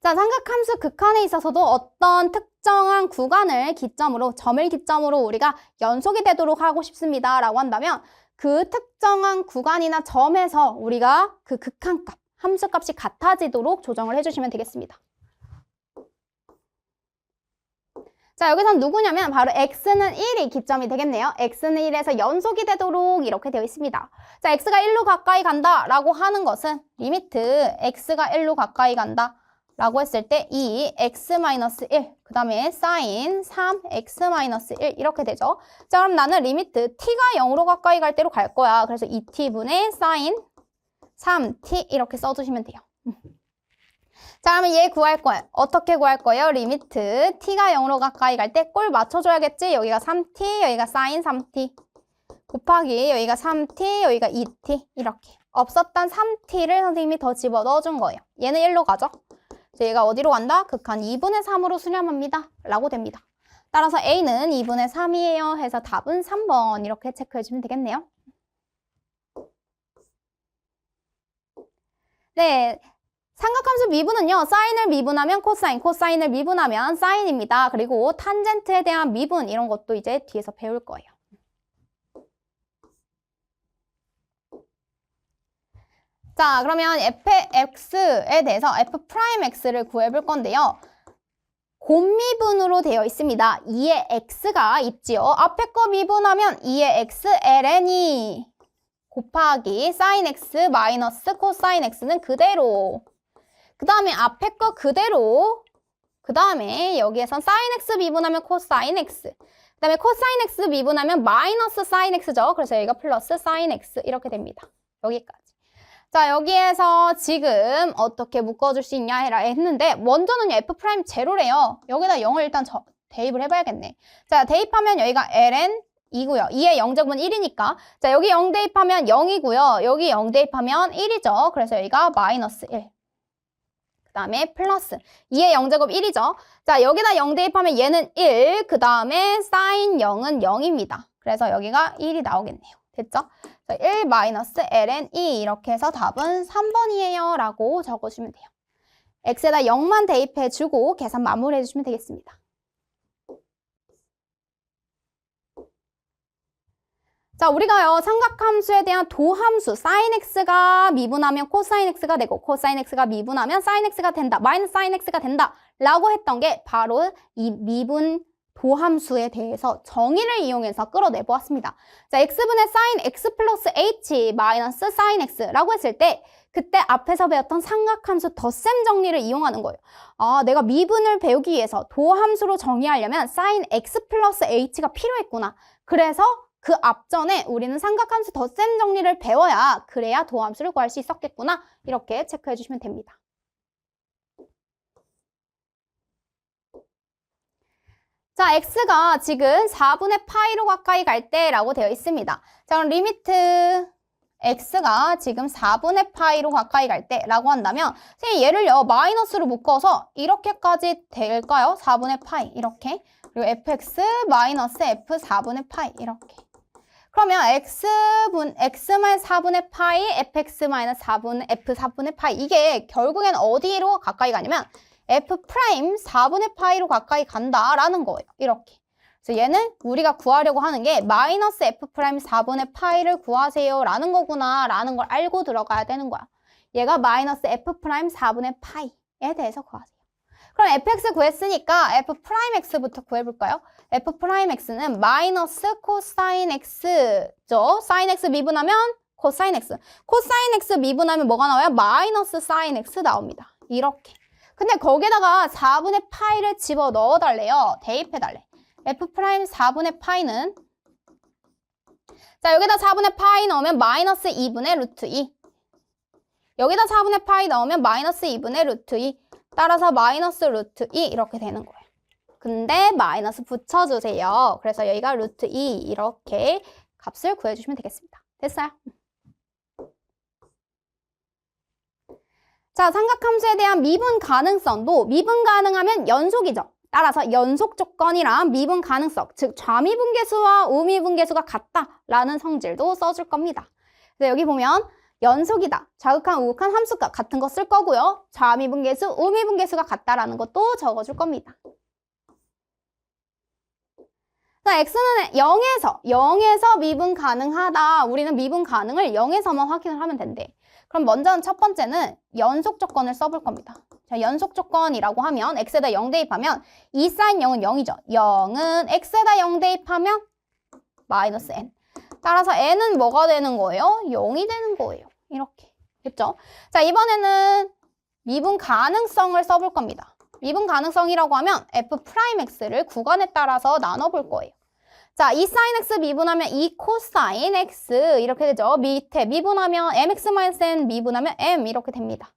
자, 삼각함수 극한에 있어서도 어떤 특정한 구간을 기점으로, 점을 기점으로 우리가 연속이 되도록 하고 싶습니다 라고 한다면 그 특정한 구간이나 점에서 우리가 그 극한값, 함수값이 같아지도록 조정을 해주시면 되겠습니다. 자, 여기선 누구냐면 바로 x는 1이 기점이 되겠네요. x는 1에서 연속이 되도록 이렇게 되어 있습니다. 자, x가 1로 가까이 간다 라고 하는 것은 리미트 x가 1로 가까이 간다 라고 했을 때 이 x-1, 그 다음에 sin 3x-1 이렇게 되죠. 자, 그럼 나는 리미트 t가 0으로 가까이 갈 대로 갈 거야. 그래서 2t분의 sin 3t 이렇게 써주시면 돼요. 자, 그러면 얘 구할 거예요. 어떻게 구할 거예요? 리미트 t가 0으로 가까이 갈 때 꼴 맞춰줘야겠지? 여기가 3t, 여기가 sin 3t 곱하기 여기가 3t, 여기가 2t 이렇게. 없었던 3t를 선생님이 더 집어 넣어준 거예요. 얘는 1로 가죠? 그래서 얘가 어디로 간다? 극한 2분의 3으로 수렴합니다. 라고 됩니다. 따라서 A는 2분의 3이에요. 해서 답은 3번 이렇게 체크해주면 되겠네요. 네, 삼각함수 미분은요. 사인을 미분하면 코사인, 코사인을 미분하면 사인입니다. 그리고 탄젠트에 대한 미분 이런 것도 이제 뒤에서 배울 거예요. 자, 그러면 fx에 대해서 f'x를 구해볼 건데요. 곱미분으로 되어 있습니다. 2의 x가 있지요. 앞에 거 미분하면 2의 x ln이 곱하기 sin x 마이너스 코사인 x는 그대로. 그 다음에 앞에 거 그대로. 그 다음에 여기에선 sin x 미분하면 코사인 x. 그 다음에 코사인 x 미분하면 마이너스 sin x죠. 그래서 여기가 플러스 sin x 이렇게 됩니다. 여기까지. 자, 여기에서 지금 어떻게 묶어줄 수 있냐 했는데 먼저는 f'0래요. 여기다 0을 일단 대입을 해봐야겠네. 자, 대입하면 여기가 ln2고요. 2의 0제곱은 1이니까. 자, 여기 0 대입하면 0이고요. 여기 0 대입하면 1이죠. 그래서 여기가 마이너스 1. 그 다음에 플러스 2의 0제곱 1이죠. 자, 여기다 0 대입하면 얘는 1. 그 다음에 sin 0은 0입니다. 그래서 여기가 1이 나오겠네요. 됐죠? 1 마이너스 ln2 이렇게 해서 답은 3번이에요 라고 적어주시면 돼요. x에다 0만 대입해주고 계산 마무리해주시면 되겠습니다. 자, 우리가요 삼각함수에 대한 도함수 sin x가 미분하면 코사인 x가 되고 코사인 x가 미분하면 sin x가 된다, 마이너스 sin x가 된다 라고 했던 게 바로 이 미분 도함수에 대해서 정의를 이용해서 끌어내 보았습니다. 자, x분의 sin x 플러스 h 마이너스 sin x라고 했을 때 그때 앞에서 배웠던 삼각함수 덧셈 정리를 이용하는 거예요. 아, 내가 미분을 배우기 위해서 도함수로 정의하려면 sin x 플러스 h가 필요했구나. 그래서 그 앞전에 우리는 삼각함수 덧셈 정리를 배워야 그래야 도함수를 구할 수 있었겠구나. 이렇게 체크해 주시면 됩니다. 자, x가 지금 4분의 파이로 가까이 갈 때라고 되어 있습니다. 자, 그럼 리미트 x가 지금 4분의 파이로 가까이 갈 때라고 한다면 선생님 얘를요 마이너스로 묶어서 이렇게까지 될까요? 4분의 파이 이렇게. 그리고 fx 마이너스 f 4분의 파이 이렇게. 그러면 x만 4분의 파이 fx 마이너스 4분의 f 4분의 파이 이게 결국엔 어디로 가까이 가냐면 f' 4분의 파이로 가까이 간다라는 거예요. 이렇게. 그래서 얘는 우리가 구하려고 하는 게 마이너스 f' 4분의 파이를 구하세요 라는 거구나 라는 걸 알고 들어가야 되는 거야. 얘가 마이너스 f' 4분의 파이에 대해서 구하세요. 그럼 fx 구했으니까 f'x부터 구해볼까요? f'x는 마이너스 코사인 x죠. 사인 x 미분하면 코사인 x. 코사인 x 미분하면 뭐가 나와요? 마이너스 사인 x 나옵니다. 이렇게. 근데 거기다가 4분의 파이를 집어 넣어달래요. 대입해달래. f' 4분의 파이는 자, 여기다 4분의 파이 넣으면 마이너스 2분의 루트 2. 여기다 4분의 파이 넣으면 마이너스 2분의 루트 2. 따라서 마이너스 루트 2 이렇게 되는 거예요. 근데 마이너스 붙여주세요. 그래서 여기가 루트 2 이렇게 값을 구해주시면 되겠습니다. 됐어요? 자, 삼각함수에 대한 미분 가능성도 미분 가능하면 연속이죠. 따라서 연속 조건이랑 미분 가능성, 즉 좌미분계수와 우미분계수가 같다라는 성질도 써줄 겁니다. 그래서 여기 보면 연속이다, 자극한, 우극한 함수값 같은 거 쓸 거고요. 좌미분계수, 우미분계수가 같다라는 것도 적어줄 겁니다. 자, x는 0에서 미분 가능하다. 우리는 미분 가능을 0에서만 확인을 하면 된대. 그럼 먼저는 첫 번째는 연속 조건을 써볼 겁니다. 자, 연속 조건이라고 하면 x에다 0 대입하면 2 sin 0은 0이죠. 0은 x에다 0 대입하면 마이너스 n. 따라서 n은 뭐가 되는 거예요? 0이 되는 거예요. 이렇게. 됐죠? 자, 이번에는 미분 가능성을 써볼 겁니다. 미분 가능성이라고 하면 f'x를 구간에 따라서 나눠볼 거예요. 자, 2 sin x 미분하면 2 cosine x 이렇게 되죠. 밑에 미분하면 mx-n 미분하면 m 이렇게 됩니다.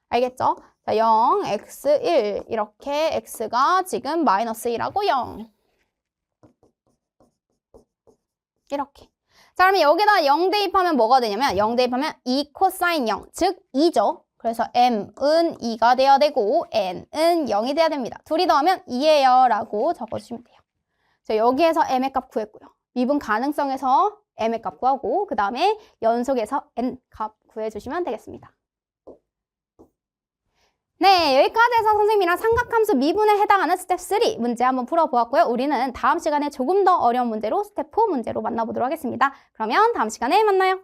알겠죠? 자, 0, x, 1 이렇게 x가 지금 마이너스 1하고 0 이렇게. 자, 그러면 여기다 0 대입하면 뭐가 되냐면 0 대입하면 2 cosine 0, 즉 2죠. 그래서 m은 2가 돼야 되고 n은 0이 돼야 됩니다. 둘이 더하면 2예요 라고 적어주시면 돼요. 자, 여기에서 m의 값 구했고요. 미분 가능성에서 m의 값 구하고 그 다음에 연속에서 n 값 구해주시면 되겠습니다. 네, 여기까지 해서 선생님이랑 삼각함수 미분에 해당하는 스텝 3 문제 한번 풀어보았고요. 우리는 다음 시간에 조금 더 어려운 문제로 스텝 4 문제로 만나보도록 하겠습니다. 그러면 다음 시간에 만나요.